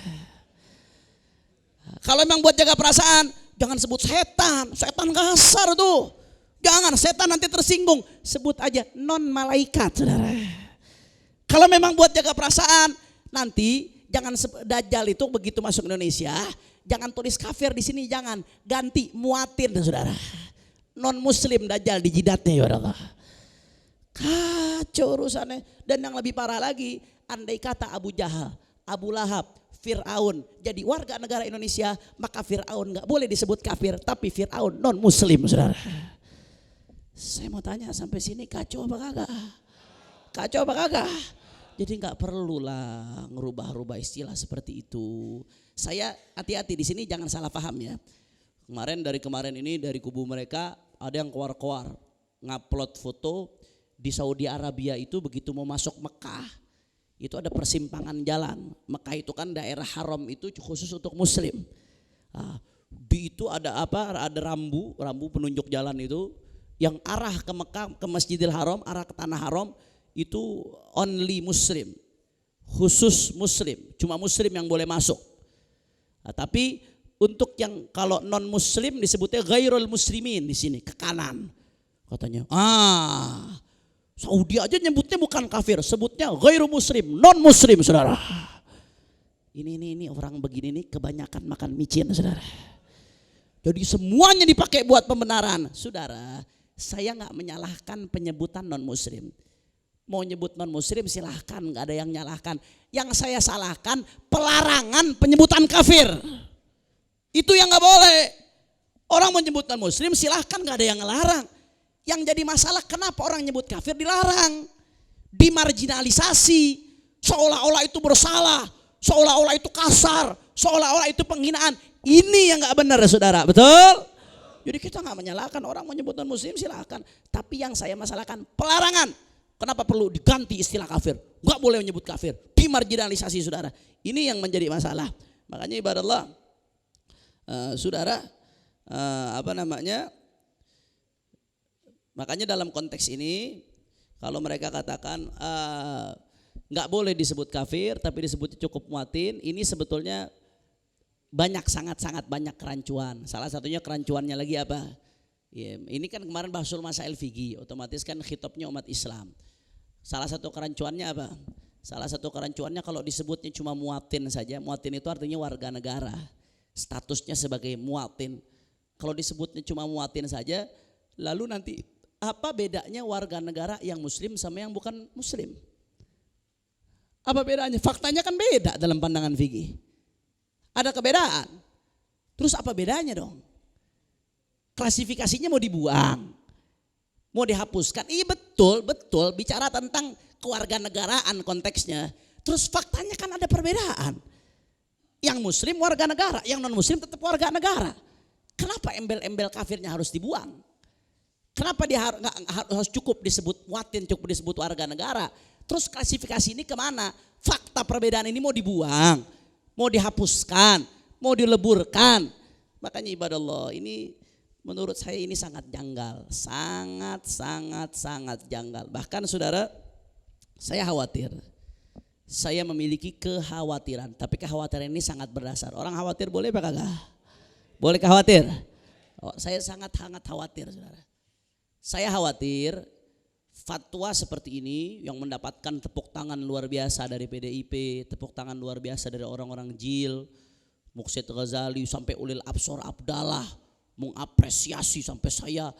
S2: Kalau memang buat jaga perasaan, jangan sebut setan kasar tuh. Jangan, setan nanti tersinggung. Sebut aja non malaikat, saudara. Kalau memang buat jaga perasaan, nanti jangan Dajjal itu begitu masuk Indonesia, jangan tulis kafir di sini, jangan, ganti muatin, saudara. Non muslim Dajjal di jidatnya, ya Allah. Kacau urusannya. Dan yang lebih parah lagi, andai kata Abu Jahal, Abu Lahab, Fir'aun jadi warga negara Indonesia, maka Fir'aun gak boleh disebut kafir, tapi Fir'aun non muslim, saudara. Saya mau tanya sampai sini kacau apa kagak? Kacau apa kagak? Jadi gak perlulah ngerubah-rubah istilah seperti itu. Saya hati-hati di sini, jangan salah paham ya. Kemarin ini dari kubu mereka ada yang keluar-keluar ngupload foto di Saudi Arabia itu begitu mau masuk Mekah. Itu ada persimpangan jalan. Mekah itu kan daerah haram, itu khusus untuk muslim. Di itu ada apa? Ada rambu penunjuk jalan itu yang arah ke Mekah, ke Masjidil Haram, arah ke tanah haram itu only muslim. Khusus muslim, cuma muslim yang boleh masuk. Tapi untuk yang kalau non muslim disebutnya ghairul muslimin di sini ke kanan. Katanya, Saudi aja nyebutnya bukan kafir, sebutnya ghairu muslim, non muslim, saudara. Ini orang begini nih kebanyakan makan micin, saudara. Jadi semuanya dipakai buat pembenaran. Saudara, saya gak menyalahkan penyebutan non muslim. Mau nyebut non muslim silahkan, gak ada yang nyalahkan. Yang saya salahkan pelarangan penyebutan kafir. Itu yang gak boleh. Orang mau nyebut non muslim silahkan, gak ada yang ngelarang. Yang jadi masalah kenapa orang nyebut kafir dilarang, dimarginalisasi, seolah-olah itu bersalah, seolah-olah itu kasar, seolah-olah itu penghinaan. Ini yang gak benar, saudara, betul? Jadi kita gak menyalahkan orang menyebut non muslim silahkan. Tapi yang saya masalahkan pelarangan. Kenapa perlu diganti istilah kafir? Gak boleh menyebut kafir, dimarginalisasi, saudara. Ini yang menjadi masalah. Makanya ibarat Allah, saudara, makanya dalam konteks ini kalau mereka katakan nggak boleh disebut kafir tapi disebut cukup muatin, ini sebetulnya sangat banyak kerancuan. Salah satunya kerancuannya lagi apa? Ya, ini kan kemarin Bahsul Masail Fiqih, otomatis kan khitabnya umat Islam. Salah satu kerancuannya apa? Salah satu kerancuannya kalau disebutnya cuma muatin saja. Muatin itu artinya warga negara, statusnya sebagai muatin. Kalau disebutnya cuma muatin saja, lalu nanti apa bedanya warga negara yang muslim sama yang bukan muslim? Apa bedanya? Faktanya kan beda dalam pandangan fikih. Ada kebedaan. Terus apa bedanya dong? Klasifikasinya mau dibuang, mau dihapuskan. Iya betul bicara tentang kewarganegaraan konteksnya. Terus faktanya kan ada perbedaan. Yang muslim warga negara, yang non muslim tetap warga negara. Kenapa embel-embel kafirnya harus dibuang? Kenapa dia harus cukup disebut muatin, cukup disebut warga negara? Terus klasifikasi ini kemana? Fakta perbedaan ini mau dibuang, mau dihapuskan, mau dileburkan. Makanya ibadah Allah, ini menurut saya ini sangat janggal, sangat janggal. Bahkan saudara, saya khawatir, saya memiliki kekhawatiran, tapi kekhawatiran ini sangat berdasar. Orang khawatir boleh apa kagak? Boleh khawatir? Saya sangat khawatir, saudara. Saya khawatir fatwa seperti ini yang mendapatkan tepuk tangan luar biasa dari PDIP, tepuk tangan luar biasa dari orang-orang JIL, Muqsid Ghazali sampai Ulil Absor Abdallah mengapresiasi sampai saya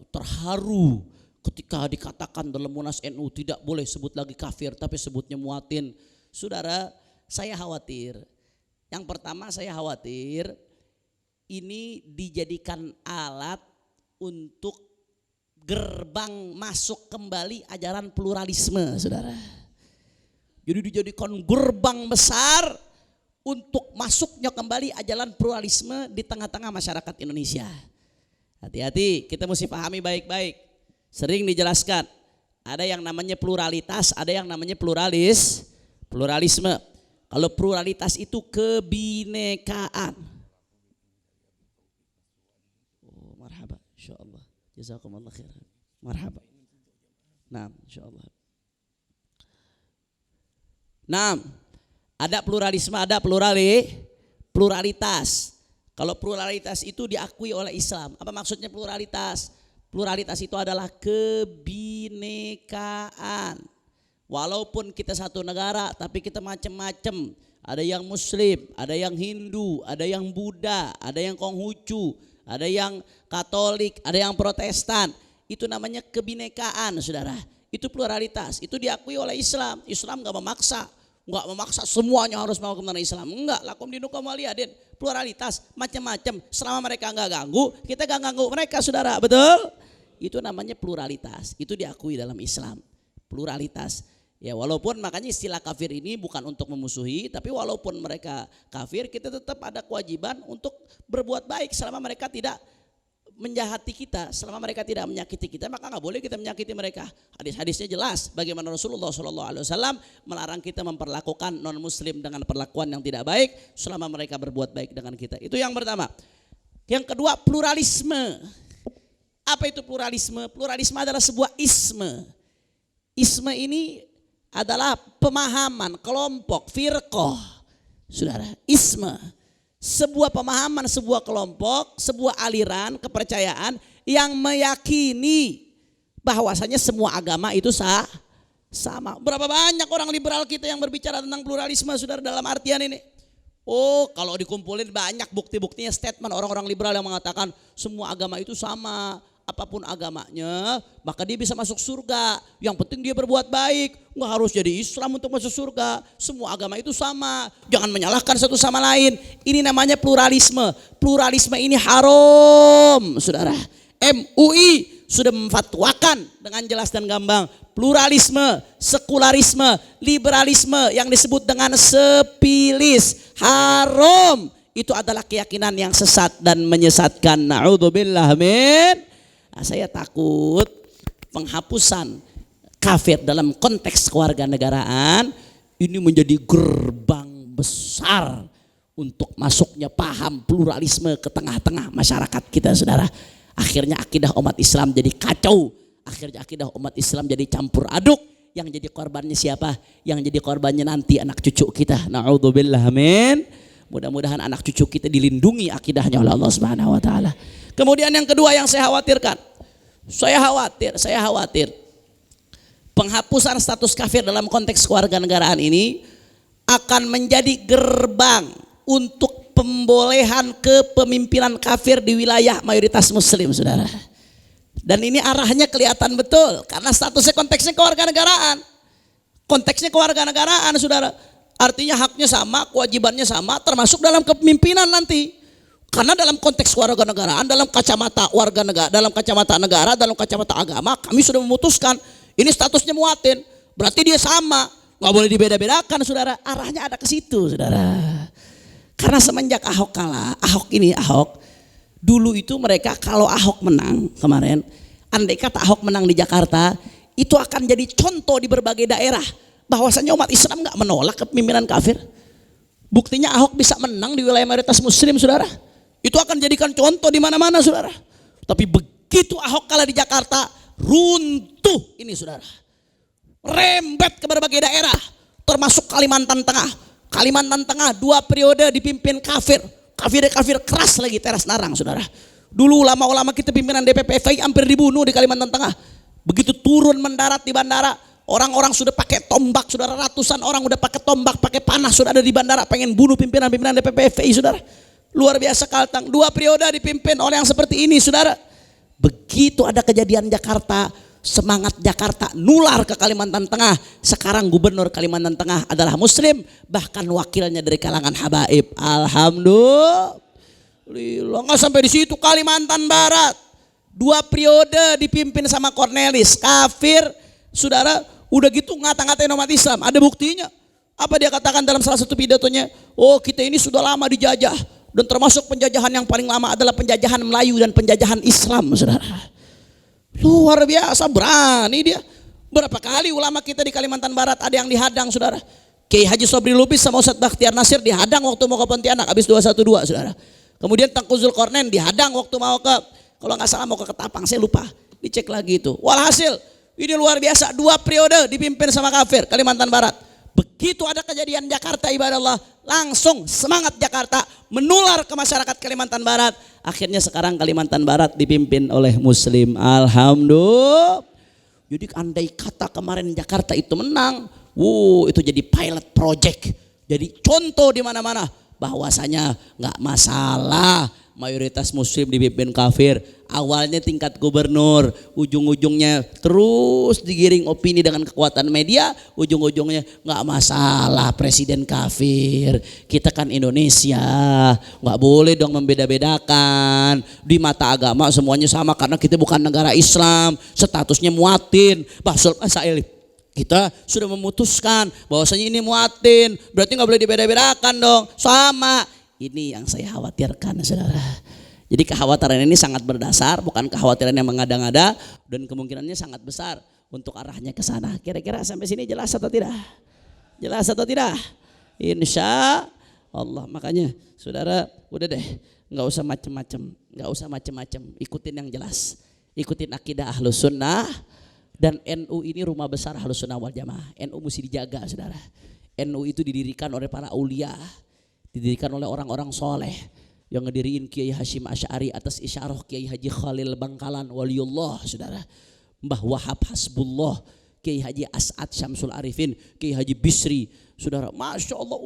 S2: terharu ketika dikatakan dalam Munas NU tidak boleh sebut lagi kafir tapi sebutnya muatin. Saudara, saya khawatir. Yang pertama saya khawatir ini dijadikan alat untuk gerbang masuk kembali ajaran pluralisme, saudara. Jadi dijadikan gerbang besar untuk masuknya kembali ajaran pluralisme di tengah-tengah masyarakat Indonesia. Hati-hati, kita mesti pahami baik-baik. Sering dijelaskan, ada yang namanya pluralitas, ada yang namanya pluralisme. Kalau pluralitas itu kebinekaan. Oh, marhaba, insyaallah. Jazakumullah khairan. Marhaba. Nah, insyaallah. Nah, ada pluralisme, ada pluralitas. Kalau pluralitas itu diakui oleh Islam. Apa maksudnya pluralitas? Pluralitas itu adalah kebinekaan. Walaupun kita satu negara, tapi kita macam-macam. Ada yang Muslim, ada yang Hindu, ada yang Buddha, ada yang Konghucu, ada yang Katolik, ada yang Protestan. Itu namanya kebinekaan, saudara. Itu pluralitas. Itu diakui oleh Islam. Islam gak memaksa. Enggak memaksa semuanya harus melakukan benar Islam. Enggak, lakum dinukum waliyadin. Pluralitas, macam-macam. Selama mereka enggak ganggu, kita enggak ganggu mereka, saudara. Betul? Itu namanya pluralitas. Itu diakui dalam Islam. Pluralitas. Ya walaupun makanya istilah kafir ini bukan untuk memusuhi, tapi walaupun mereka kafir, kita tetap ada kewajiban untuk berbuat baik selama mereka tidak menjahati kita, selama mereka tidak menyakiti kita, maka nggak boleh kita menyakiti mereka. Hadis-hadisnya jelas bagaimana Rasulullah SAW melarang kita memperlakukan non muslim dengan perlakuan yang tidak baik selama mereka berbuat baik dengan kita. Itu yang pertama. Yang kedua, pluralisme. Apa itu pluralisme? Pluralisme adalah sebuah isme. Isme ini adalah pemahaman kelompok, firqah. Saudara, isme. Sebuah pemahaman, sebuah kelompok, sebuah aliran kepercayaan yang meyakini bahwasanya semua agama itu sama. Berapa banyak orang liberal kita yang berbicara tentang pluralisme, saudara, dalam artian ini. Oh, kalau dikumpulin banyak bukti-buktinya, statement orang-orang liberal yang mengatakan semua agama itu sama. Apapun agamanya, maka dia bisa masuk surga. Yang penting dia berbuat baik. Nggak harus jadi Islam untuk masuk surga. Semua agama itu sama. Jangan menyalahkan satu sama lain. Ini namanya pluralisme. Pluralisme ini haram, saudara. MUI sudah memfatwakan dengan jelas dan gamblang. Pluralisme, sekularisme, liberalisme yang disebut dengan sepilis haram. Itu adalah keyakinan yang sesat dan menyesatkan. Na'udzubillah min. Nah, saya takut penghapusan kafir dalam konteks kewarganegaraan ini menjadi gerbang besar untuk masuknya paham pluralisme ke tengah-tengah masyarakat kita, saudara. Akhirnya akidah umat Islam jadi kacau. Akhirnya akidah umat Islam jadi campur aduk. Yang jadi korbannya siapa? Yang jadi korbannya nanti anak cucu kita. Na'udzubillah min. Mudah-mudahan anak cucu kita dilindungi akidahnya oleh Allah Subhanahu wa taala. Kemudian yang kedua yang saya khawatirkan. Saya khawatir penghapusan status kafir dalam konteks kewarganegaraan ini akan menjadi gerbang untuk pembolehan kepemimpinan kafir di wilayah mayoritas muslim, saudara. Dan ini arahnya kelihatan betul karena statusnya konteksnya kewarganegaraan. Konteksnya kewarganegaraan, saudara. Artinya haknya sama, kewajibannya sama, termasuk dalam kepemimpinan nanti. Karena dalam konteks kewarganegaraan, dalam kacamata warga negara, dalam kacamata negara, dalam kacamata agama, kami sudah memutuskan ini statusnya muatin. Berarti dia sama, nggak boleh dibeda-bedakan, saudara. Arahnya ada ke situ, saudara. Karena semenjak Ahok kalah, Ahok dulu itu mereka kalau Ahok menang kemarin, andai kata Ahok menang di Jakarta, itu akan jadi contoh di berbagai daerah. Bahwasanya umat Islam nggak menolak kepemimpinan kafir. Buktinya Ahok bisa menang di wilayah mayoritas muslim, saudara. Itu akan jadikan contoh di mana-mana, saudara. Tapi begitu Ahok kalah di Jakarta, runtuh ini, saudara. Rembet ke berbagai daerah, termasuk Kalimantan Tengah. Kalimantan Tengah 2 periode dipimpin kafir. Kafir keras lagi, teras narang, saudara. Dulu ulama-ulama kita pimpinan DPP FPI hampir dibunuh di Kalimantan Tengah. Begitu turun mendarat di bandara, orang-orang sudah pakai tombak, saudara. Ratusan orang udah pakai tombak, pakai panah, sudah ada di bandara pengen bunuh pimpinan DPP FPI, saudara. Luar biasa Kalteng, 2 periode dipimpin oleh yang seperti ini, saudara. Begitu ada kejadian Jakarta, semangat Jakarta nular ke Kalimantan Tengah. Sekarang gubernur Kalimantan Tengah adalah muslim, bahkan wakilnya dari kalangan habaib. Alhamdulillah. Nggak sampai di situ, Kalimantan Barat 2 periode dipimpin sama Cornelis, kafir, saudara. Udah gitu ngata-ngatain umat Islam. Ada buktinya. Apa dia katakan dalam salah satu pidatonya? Oh, kita ini sudah lama dijajah. Dan termasuk penjajahan yang paling lama adalah penjajahan Melayu dan penjajahan Islam, saudara. Luar biasa, berani dia. Berapa kali ulama kita di Kalimantan Barat ada yang dihadang, saudara. Kiai Haji Sobri Lubis sama Ustadz Bakhtiar Nasir dihadang waktu mau ke Pontianak habis 212, saudara. Kemudian Tengku Zulkarnain dihadang waktu mau ke, kalau nggak salah mau ke Ketapang, saya lupa. Dicek lagi itu. Walhasil ini luar biasa, 2 periode dipimpin sama kafir Kalimantan Barat. Begitu ada kejadian Jakarta, ibadah Allah, langsung semangat Jakarta menular ke masyarakat Kalimantan Barat. Akhirnya sekarang Kalimantan Barat dipimpin oleh muslim. Alhamdulillah. Jadi andai kata kemarin Jakarta itu menang, itu jadi pilot project. Jadi contoh di mana-mana bahwasanya nggak masalah mayoritas muslim dipimpin kafir. Awalnya tingkat gubernur, ujung-ujungnya terus digiring opini dengan kekuatan media, ujung-ujungnya nggak masalah presiden kafir. Kita kan Indonesia, nggak boleh dong membeda-bedakan. Di mata agama semuanya sama karena kita bukan negara Islam, statusnya muatin. Basul Masail. Kita sudah memutuskan bahwasanya ini muatin, berarti nggak boleh dibeda-bedakan dong, sama. Ini yang saya khawatirkan, saudara. Jadi kekhawatiran ini sangat berdasar, bukan kekhawatiran yang mengada-ngada, dan kemungkinannya sangat besar untuk arahnya ke sana. Kira-kira sampai sini jelas atau tidak? Jelas atau tidak? Insya Allah. Makanya saudara udah deh, nggak usah macem-macem, ikutin yang jelas, ikutin akidah Ahlus Sunnah. Dan NU ini rumah besar Ahlus Sunnah wal Jamaah. NU mesti dijaga, saudara. NU itu didirikan oleh para aulia, didirikan oleh orang-orang soleh yang ngediriin Kiai Hashim Asy'ari atas isyarah Kiai Haji Khalil Bangkalan waliullah, saudara. Mbah Wahab Hasbullah, Kiai Haji As'ad Syamsul Arifin, Kiai Haji Bisri, saudara. Masya Allah,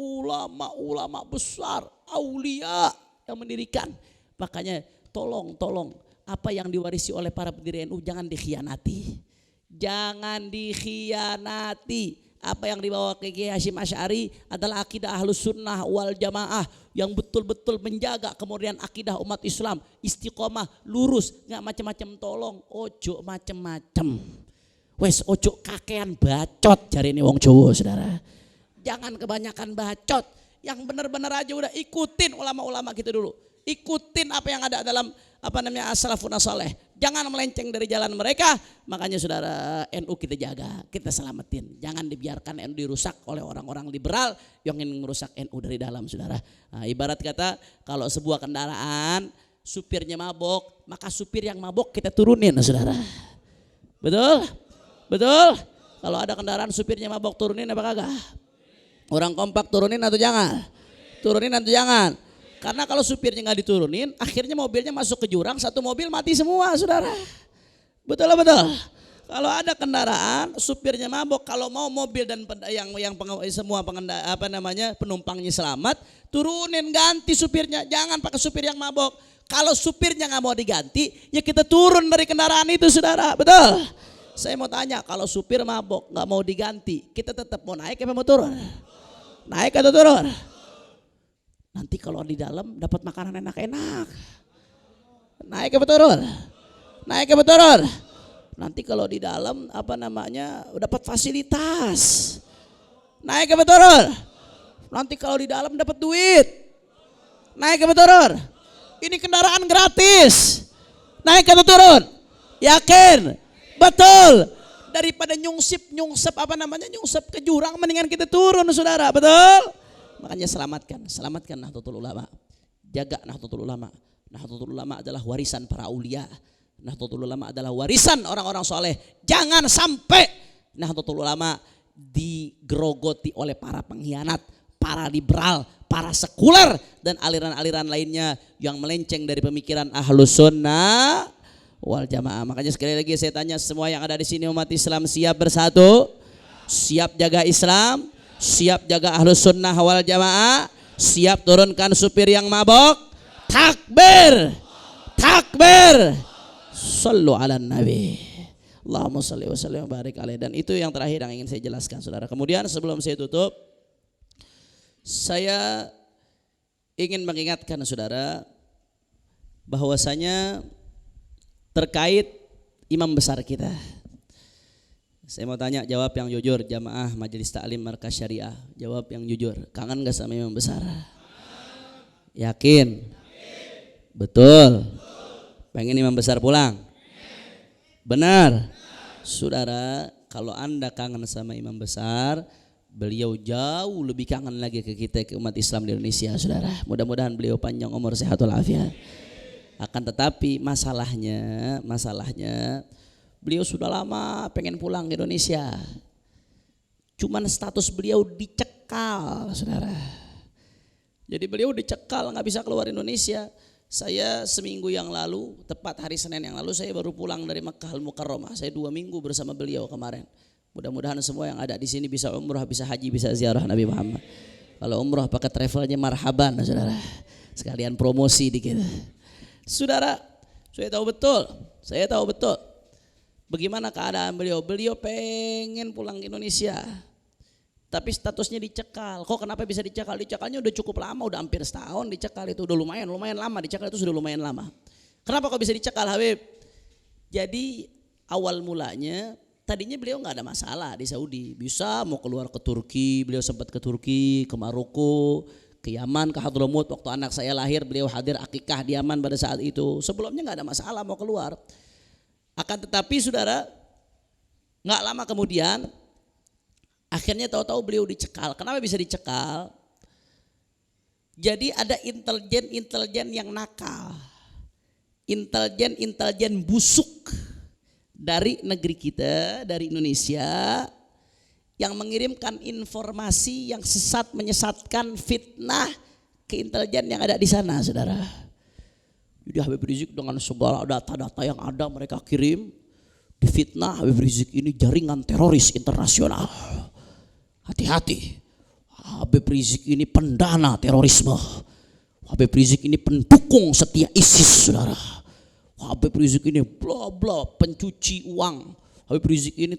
S2: ulama besar, aulia yang mendirikan. Makanya tolong apa yang diwarisi oleh para pendiri NU jangan dikhianati. Jangan dikhianati. Apa yang dibawa ke Kiai Hashim Asy'ari adalah akidah Ahlus Sunnah wal Jamaah yang betul-betul menjaga kemudian akidah umat Islam, istiqomah, lurus, nggak macam-macam. Tolong ojo macam-macam. Wes ojo kakean bacot, jari ini wong Jawa, saudara. Jangan kebanyakan bacot. Yang benar-benar aja udah ikutin ulama-ulama kita dulu. Ikutin apa yang ada dalam as-salafun as-saleh. Jangan melenceng dari jalan mereka. Makanya saudara, NU kita jaga, kita selamatin. Jangan dibiarkan NU dirusak oleh orang-orang liberal yang ingin merusak NU dari dalam, saudara. Nah, ibarat kata kalau sebuah kendaraan supirnya mabok, maka supir yang mabok kita turunin, saudara. Betul? Kalau ada kendaraan supirnya mabok, turunin apa kagak? Orang kompak turunin atau jangan? Turunin atau jangan? Karena kalau supirnya nggak diturunin, akhirnya mobilnya masuk ke jurang, satu mobil mati semua, saudara. Betul. Kalau ada kendaraan, supirnya mabok, kalau mau mobil dan semua penumpangnya selamat, turunin, ganti supirnya, jangan pakai supir yang mabok. Kalau supirnya nggak mau diganti, ya kita turun dari kendaraan itu, saudara. Betul. Saya mau tanya, kalau supir mabok nggak mau diganti, kita tetap mau naik apa mau turun? Naik atau turun? Nanti kalau di dalam dapat makanan enak-enak, naik apa turun? Naik apa turun? Nanti kalau di dalam dapat fasilitas, naik apa turun? Nanti kalau di dalam dapat duit, naik apa turun? Ini kendaraan gratis, naik atau turun? Yakin? Betul. Daripada nyungsep ke jurang, mendingan kita turun, saudara. Betul. Makanya selamatkan Nahdlatul Ulama. Jaga Nahdlatul Ulama. Nahdlatul Ulama adalah warisan para aulia. Nahdlatul Ulama adalah warisan orang-orang soleh. Jangan sampai Nahdlatul Ulama digerogoti oleh para pengkhianat, para liberal, para sekuler, dan aliran-aliran lainnya yang melenceng dari pemikiran Ahlus Sunnah wal Jamaah. Makanya sekali lagi saya tanya semua yang ada di sini, umat Islam siap bersatu? Siap jaga Islam? Siap jaga Ahlus Sunnah wal Jamaah? Siap turunkan supir yang mabok? Takbir! Sallu ala Nabi. Allahumma salli wa sallim wa barik alaih. Dan itu yang terakhir yang ingin saya jelaskan, saudara. Kemudian sebelum saya tutup, saya ingin mengingatkan saudara bahwasanya terkait imam besar kita. Saya mau tanya, jawab yang jujur, jamaah Majelis Ta'lim Markas Syariah. Jawab yang jujur, kangen gak sama imam besar? Yakin? Betul? Pengen imam besar pulang? Benar? Saudara, kalau anda kangen sama imam besar, beliau jauh lebih kangen lagi ke kita, ke umat Islam di Indonesia, saudara. Mudah-mudahan beliau panjang umur, sehat walafiat. Akan tetapi masalahnya beliau sudah lama pengen pulang ke Indonesia. Cuman status beliau dicekal, saudara. Jadi beliau dicekal, nggak bisa keluar Indonesia. Saya seminggu yang lalu, tepat hari Senin yang lalu, saya baru pulang dari Makkah Al-Mukarramah. Saya 2 minggu bersama beliau kemarin. Mudah-mudahan semua yang ada di sini bisa umrah, bisa haji, bisa ziarah Nabi Muhammad. Kalau umrah pakai travelnya marhaban, saudara. Sekalian promosi dikit. Saudara, saya tahu betul bagaimana keadaan beliau. Beliau pengen pulang ke Indonesia, tapi statusnya dicekal. Kok kenapa bisa dicekal? Dicekalnya udah cukup lama, udah hampir setahun dicekal itu, udah lumayan lama dicekal itu, sudah lumayan lama. Kenapa kok bisa dicekal, Habib? Jadi awal mulanya tadinya beliau nggak ada masalah di Saudi, bisa mau keluar ke Turki, beliau sempat ke Turki, ke Maroko, ke Yaman, ke Hadramut. Waktu anak saya lahir beliau hadir akikah di Yaman pada saat itu. Sebelumnya nggak ada masalah mau keluar. Akan tetapi saudara, nggak lama kemudian akhirnya tahu-tahu beliau dicekal. Kenapa bisa dicekal? Jadi ada intelijen yang nakal, intelijen busuk dari negeri kita, dari Indonesia, yang mengirimkan informasi yang sesat, menyesatkan, fitnah ke intelijen yang ada di sana, saudara. Jadi Habib Rizik dengan segala data-data yang ada mereka kirim, difitnah Habib Rizik ini jaringan teroris internasional. Hati-hati, Habib Rizik ini pendana terorisme, Habib Rizik ini pendukung setia ISIS, saudara. Habib Rizik ini bla bla pencuci uang, Habib Rizik ini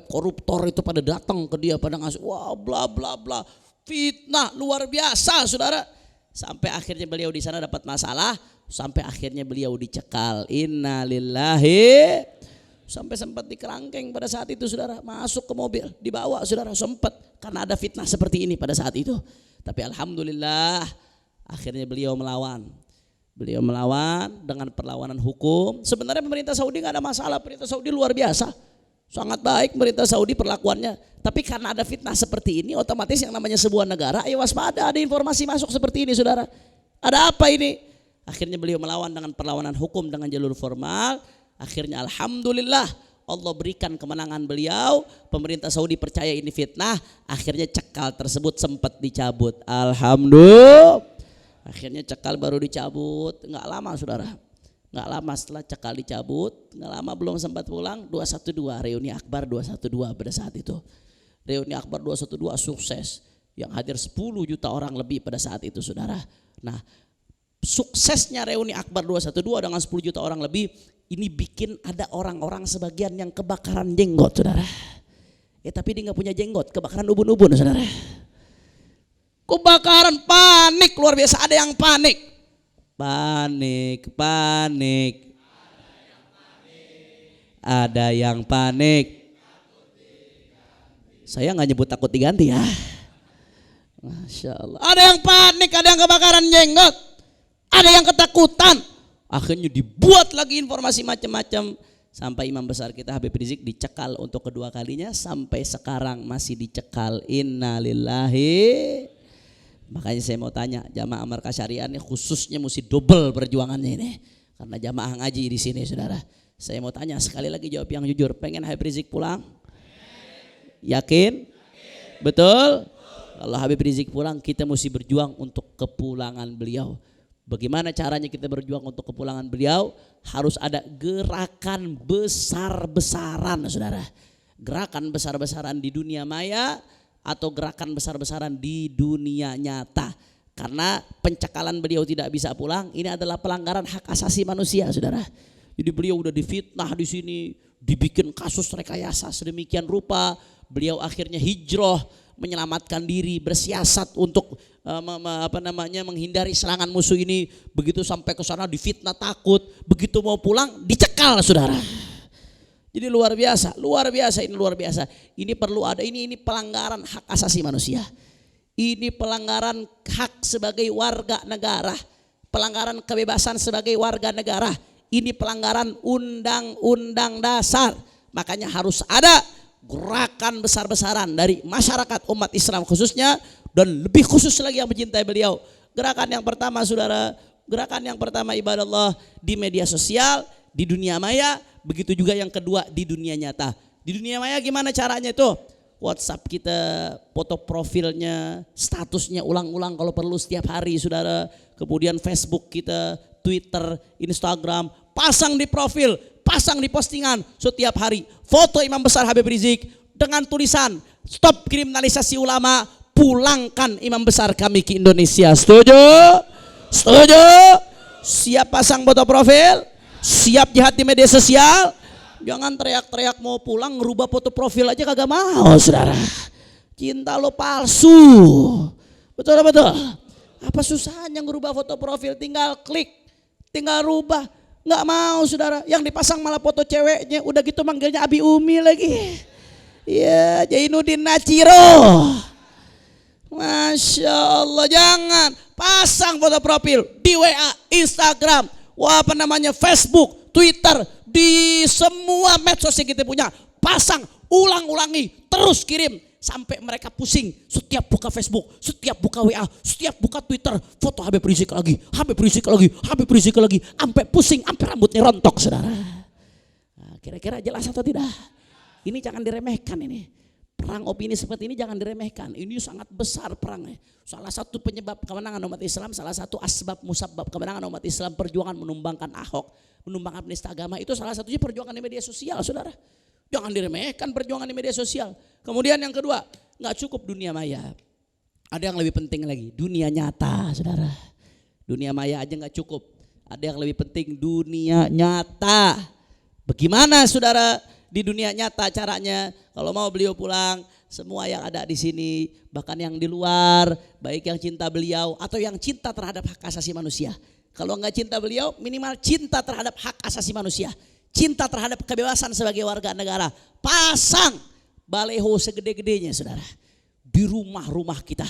S2: koruptor itu pada datang ke dia pada ngasih wah bla bla bla, fitnah luar biasa, saudara. Sampai akhirnya beliau di sana dapat masalah, sampai akhirnya beliau dicekal. Innalillahi. Sampai sempat dikerangkeng pada saat itu, saudara, masuk ke mobil, dibawa, saudara, sempat karena ada fitnah seperti ini pada saat itu. Tapi alhamdulillah akhirnya beliau melawan. Beliau melawan dengan perlawanan hukum. Sebenarnya pemerintah Saudi nggak ada masalah, pemerintah Saudi luar biasa, sangat baik pemerintah Saudi perlakuannya. Tapi karena ada fitnah seperti ini, otomatis yang namanya sebuah negara, ayo waspada, ada informasi masuk seperti ini, saudara. Ada apa ini? Akhirnya beliau melawan dengan perlawanan hukum dengan jalur formal. Akhirnya alhamdulillah Allah berikan kemenangan beliau. Pemerintah Saudi percaya ini fitnah. Akhirnya cekal tersebut sempat dicabut. Alhamdulillah. Akhirnya cekal baru dicabut. Enggak lama, saudara. Enggak lama setelah cekal dicabut, enggak lama belum sempat pulang. 212 reuni akbar 212 pada saat itu. Reuni akbar 212 sukses. Yang hadir 10 juta orang lebih pada saat itu, saudara. Nah, suksesnya reuni akbar 212 dengan 10 juta orang lebih ini bikin ada orang-orang sebagian yang kebakaran jenggot, saudara. Tapi dia nggak punya jenggot, kebakaran ubun-ubun, saudara. Kebakaran, panik luar biasa. Ada yang panik, ada yang panik. Saya nggak nyebut takut diganti ya. Masya Allah. Ada yang panik, ada yang kebakaran jenggot, ada yang ketakutan. Akhirnya dibuat lagi informasi macam-macam sampai imam besar kita Habib Rizik dicekal untuk kedua kalinya, sampai sekarang masih dicekal. Innalillahi. Makanya saya mau tanya jamaah Markas Syariah ini khususnya mesti double perjuangannya ini, karena jamaah ngaji di sini, saudara. Saya mau tanya sekali lagi, jawab yang jujur, pengen Habib Rizik pulang? Yakin? Betul? Kalau Habib Rizik pulang, kita mesti berjuang untuk kepulangan beliau. Bagaimana caranya kita berjuang untuk kepulangan beliau? Harus ada gerakan besar-besaran, saudara. Gerakan besar-besaran di dunia maya atau gerakan besar-besaran di dunia nyata. Karena pencekalan beliau tidak bisa pulang, ini adalah pelanggaran hak asasi manusia, saudara. Jadi beliau udah difitnah di sini, dibikin kasus rekayasa sedemikian rupa. Beliau akhirnya hijrah, menyelamatkan diri, bersiasat untuk menghindari serangan musuh ini. Begitu sampai ke sana difitnah, takut, begitu mau pulang dicekal, saudara. Jadi luar biasa ini, luar biasa. Ini perlu ada, ini pelanggaran hak asasi manusia. Ini pelanggaran hak sebagai warga negara, pelanggaran kebebasan sebagai warga negara. Ini pelanggaran undang-undang dasar. Makanya harus ada gerakan besar-besaran dari masyarakat umat Islam khususnya, dan lebih khusus lagi yang mencintai beliau. Gerakan yang pertama, saudara, gerakan yang pertama ibadah Allah di media sosial, di dunia maya. Begitu juga yang kedua di dunia nyata. Di dunia maya gimana caranya itu? WhatsApp kita, foto profilnya, statusnya ulang-ulang kalau perlu setiap hari, saudara. Kemudian Facebook kita, Twitter, Instagram, pasang di profil, pasang di postingan setiap hari. Foto Imam Besar Habib Rizik dengan tulisan stop kriminalisasi ulama, pulangkan Imam Besar kami ke Indonesia. Setuju? Setuju? Siap pasang foto profil? Siap jihad di media sosial? Jangan teriak-teriak mau pulang ngerubah foto profil aja kagak mau, saudara. Cinta lo palsu. Betul. Apa susahnya ngerubah foto profil? Tinggal klik, tinggal rubah. Nggak mau, saudara. Yang dipasang malah foto ceweknya. Udah gitu manggilnya Abi Umi lagi. Ya, Jainuddin Nachiro. Masya Allah, jangan pasang foto profil di WA, Instagram, Facebook, Twitter, di semua medsos yang kita punya. Pasang, ulang-ulangi, terus kirim sampai mereka pusing. Setiap buka Facebook, setiap buka WA, setiap buka Twitter, foto Habib Rizik lagi, sampai pusing, sampai rambutnya rontok, saudara. Nah, kira-kira jelas atau tidak? Ini jangan diremehkan ini. Perang opini seperti ini jangan diremehkan. Ini sangat besar perangnya. Salah satu penyebab kemenangan umat Islam, salah satu asbab musabab kemenangan umat Islam, perjuangan menumbangkan Ahok, menumbangkan penista agama, itu salah satunya perjuangan di media sosial, saudara. Jangan diremehkan perjuangan di media sosial. Kemudian yang kedua, nggak cukup dunia maya. Ada yang lebih penting lagi, dunia nyata, saudara. Dunia maya aja nggak cukup. Ada yang lebih penting, dunia nyata. Bagaimana, saudara? Di dunia nyata caranya, kalau mau beliau pulang, semua yang ada di sini, bahkan yang di luar, baik yang cinta beliau atau yang cinta terhadap hak asasi manusia. Kalau enggak cinta beliau, minimal cinta terhadap hak asasi manusia, cinta terhadap kebebasan sebagai warga negara. Pasang baleho segede-gedenya, saudara, di rumah-rumah kita,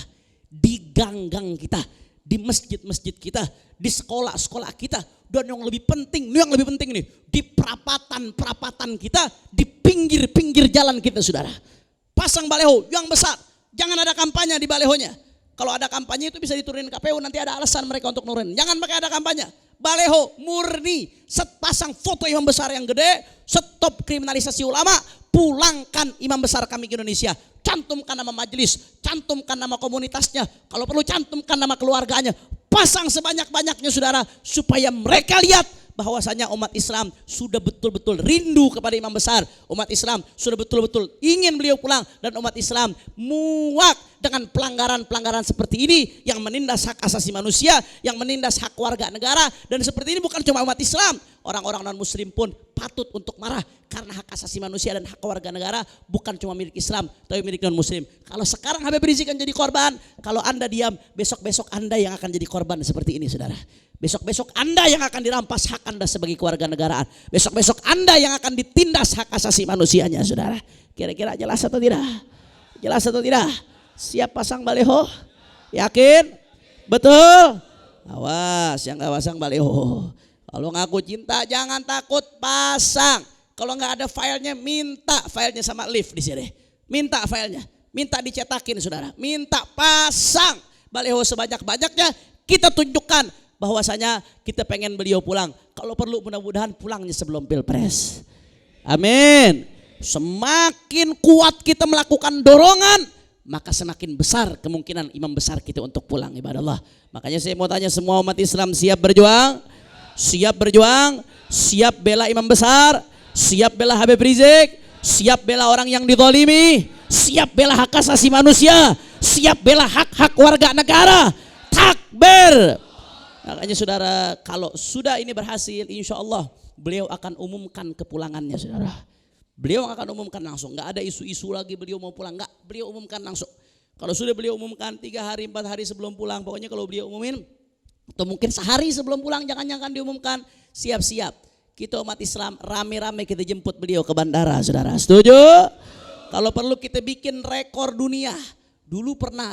S2: di gang-gang kita, di masjid-masjid kita, di sekolah-sekolah kita, dan yang lebih penting nih, di perapatan-perapatan kita, di pinggir-pinggir jalan kita, saudara. Pasang baleho yang besar, jangan ada kampanye di balehonya. Kalau ada kampanye itu bisa diturunin KPU, nanti ada alasan mereka untuk nurunin. Jangan pakai ada kampanye. Baleho murni, pasang foto imam besar yang gede, stop kriminalisasi ulama, pulangkan imam besar kami ke Indonesia. Cantumkan nama majelis, cantumkan nama komunitasnya, kalau perlu cantumkan nama keluarganya, pasang sebanyak-banyaknya, saudara, supaya mereka lihat bahwasanya umat Islam sudah betul-betul rindu kepada imam besar. Umat Islam sudah betul-betul ingin beliau pulang, dan umat Islam muak dengan pelanggaran-pelanggaran seperti ini yang menindas hak asasi manusia, yang menindas hak warga negara. Dan seperti ini bukan cuma umat Islam, orang-orang non muslim pun patut untuk marah, karena hak asasi manusia dan hak warga negara bukan cuma milik Islam, tapi milik non muslim. Kalau sekarang Habib Rizik akan jadi korban, kalau Anda diam, besok-besok Anda yang akan jadi korban seperti ini, saudara. Besok-besok Anda yang akan dirampas hak Anda sebagai kewarganegaraan. Besok-besok Anda yang akan ditindas hak asasi manusianya, saudara. Kira-kira jelas atau tidak? Jelas atau tidak? Siap pasang baleho? Yakin? Betul? Awas yang gak pasang baleho. Kalau ngaku cinta jangan takut, pasang. Kalau nggak ada filenya, minta filenya sama Live di sini. Minta filenya, minta dicetakin, saudara. Minta pasang baleho sebanyak-banyaknya. Kita tunjukkan bahwasanya kita pengen beliau pulang. Kalau perlu mudah-mudahan pulangnya sebelum Pilpres. Amin. Semakin kuat kita melakukan dorongan, maka semakin besar kemungkinan imam besar kita untuk pulang, ibadah Allah. Makanya saya mau tanya semua umat Islam, siap berjuang? Siap berjuang? Siap bela imam besar? Siap bela Habib Rizik? Siap bela orang yang dizalimi? Siap bela hak asasi manusia? Siap bela hak-hak warga negara? Takbir! Makanya, saudara, kalau sudah ini berhasil, insya Allah beliau akan umumkan kepulangannya, saudara. Beliau akan umumkan langsung, nggak ada isu-isu lagi beliau mau pulang, nggak, beliau umumkan langsung. Kalau sudah beliau umumkan 3 hari 4 hari sebelum pulang, pokoknya kalau beliau umumin, atau mungkin sehari sebelum pulang, jangan-jangan diumumkan, siap-siap. Kita umat Islam rame-rame kita jemput beliau ke bandara, saudara. Setuju? Kalau perlu kita bikin rekor dunia. Dulu pernah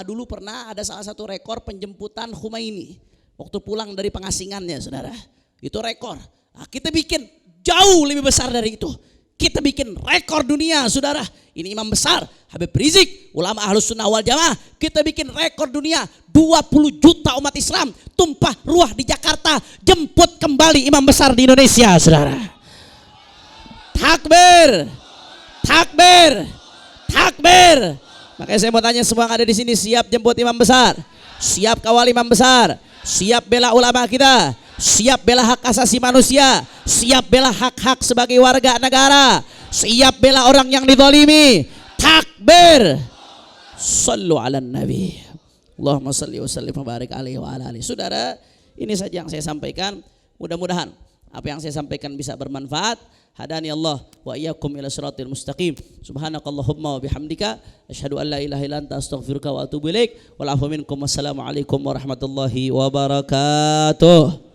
S2: ada salah satu rekor penjemputan Khomeini waktu pulang dari pengasingannya, saudara. Itu rekor. Nah, kita bikin jauh lebih besar dari itu. Kita bikin rekor dunia, saudara. Ini imam besar Habib Rizik, ulama Ahlus Sunnah wal Jamaah. Kita bikin rekor dunia, 20 juta umat Islam tumpah ruah di Jakarta, jemput kembali imam besar di Indonesia, saudara. Takbir, takbir, takbir. Makanya saya mau tanya semua yang ada di sini, siap jemput imam besar? Siap kawal imam besar? Siap bela ulama kita? Siap bela hak asasi manusia? Siap bela hak-hak sebagai warga negara? Siap bela orang yang dizalimi? Takbir. Sallu ala nabi. Allahumma salli wa sallim wa barik alaihi wa ala alihi. Saudara, Ini saja yang saya sampaikan. Mudah-mudahan apa yang saya sampaikan bisa bermanfaat. Hadani Allah wa iyyakum ila siratal mustaqim. Subhanakallahumma wa bihamdika asyhadu an la ilaha illa anta astaghfiruka wa atubu ilaik. Wal afwu minkum. Wassalamu alaikum warahmatullahi wabarakatuh.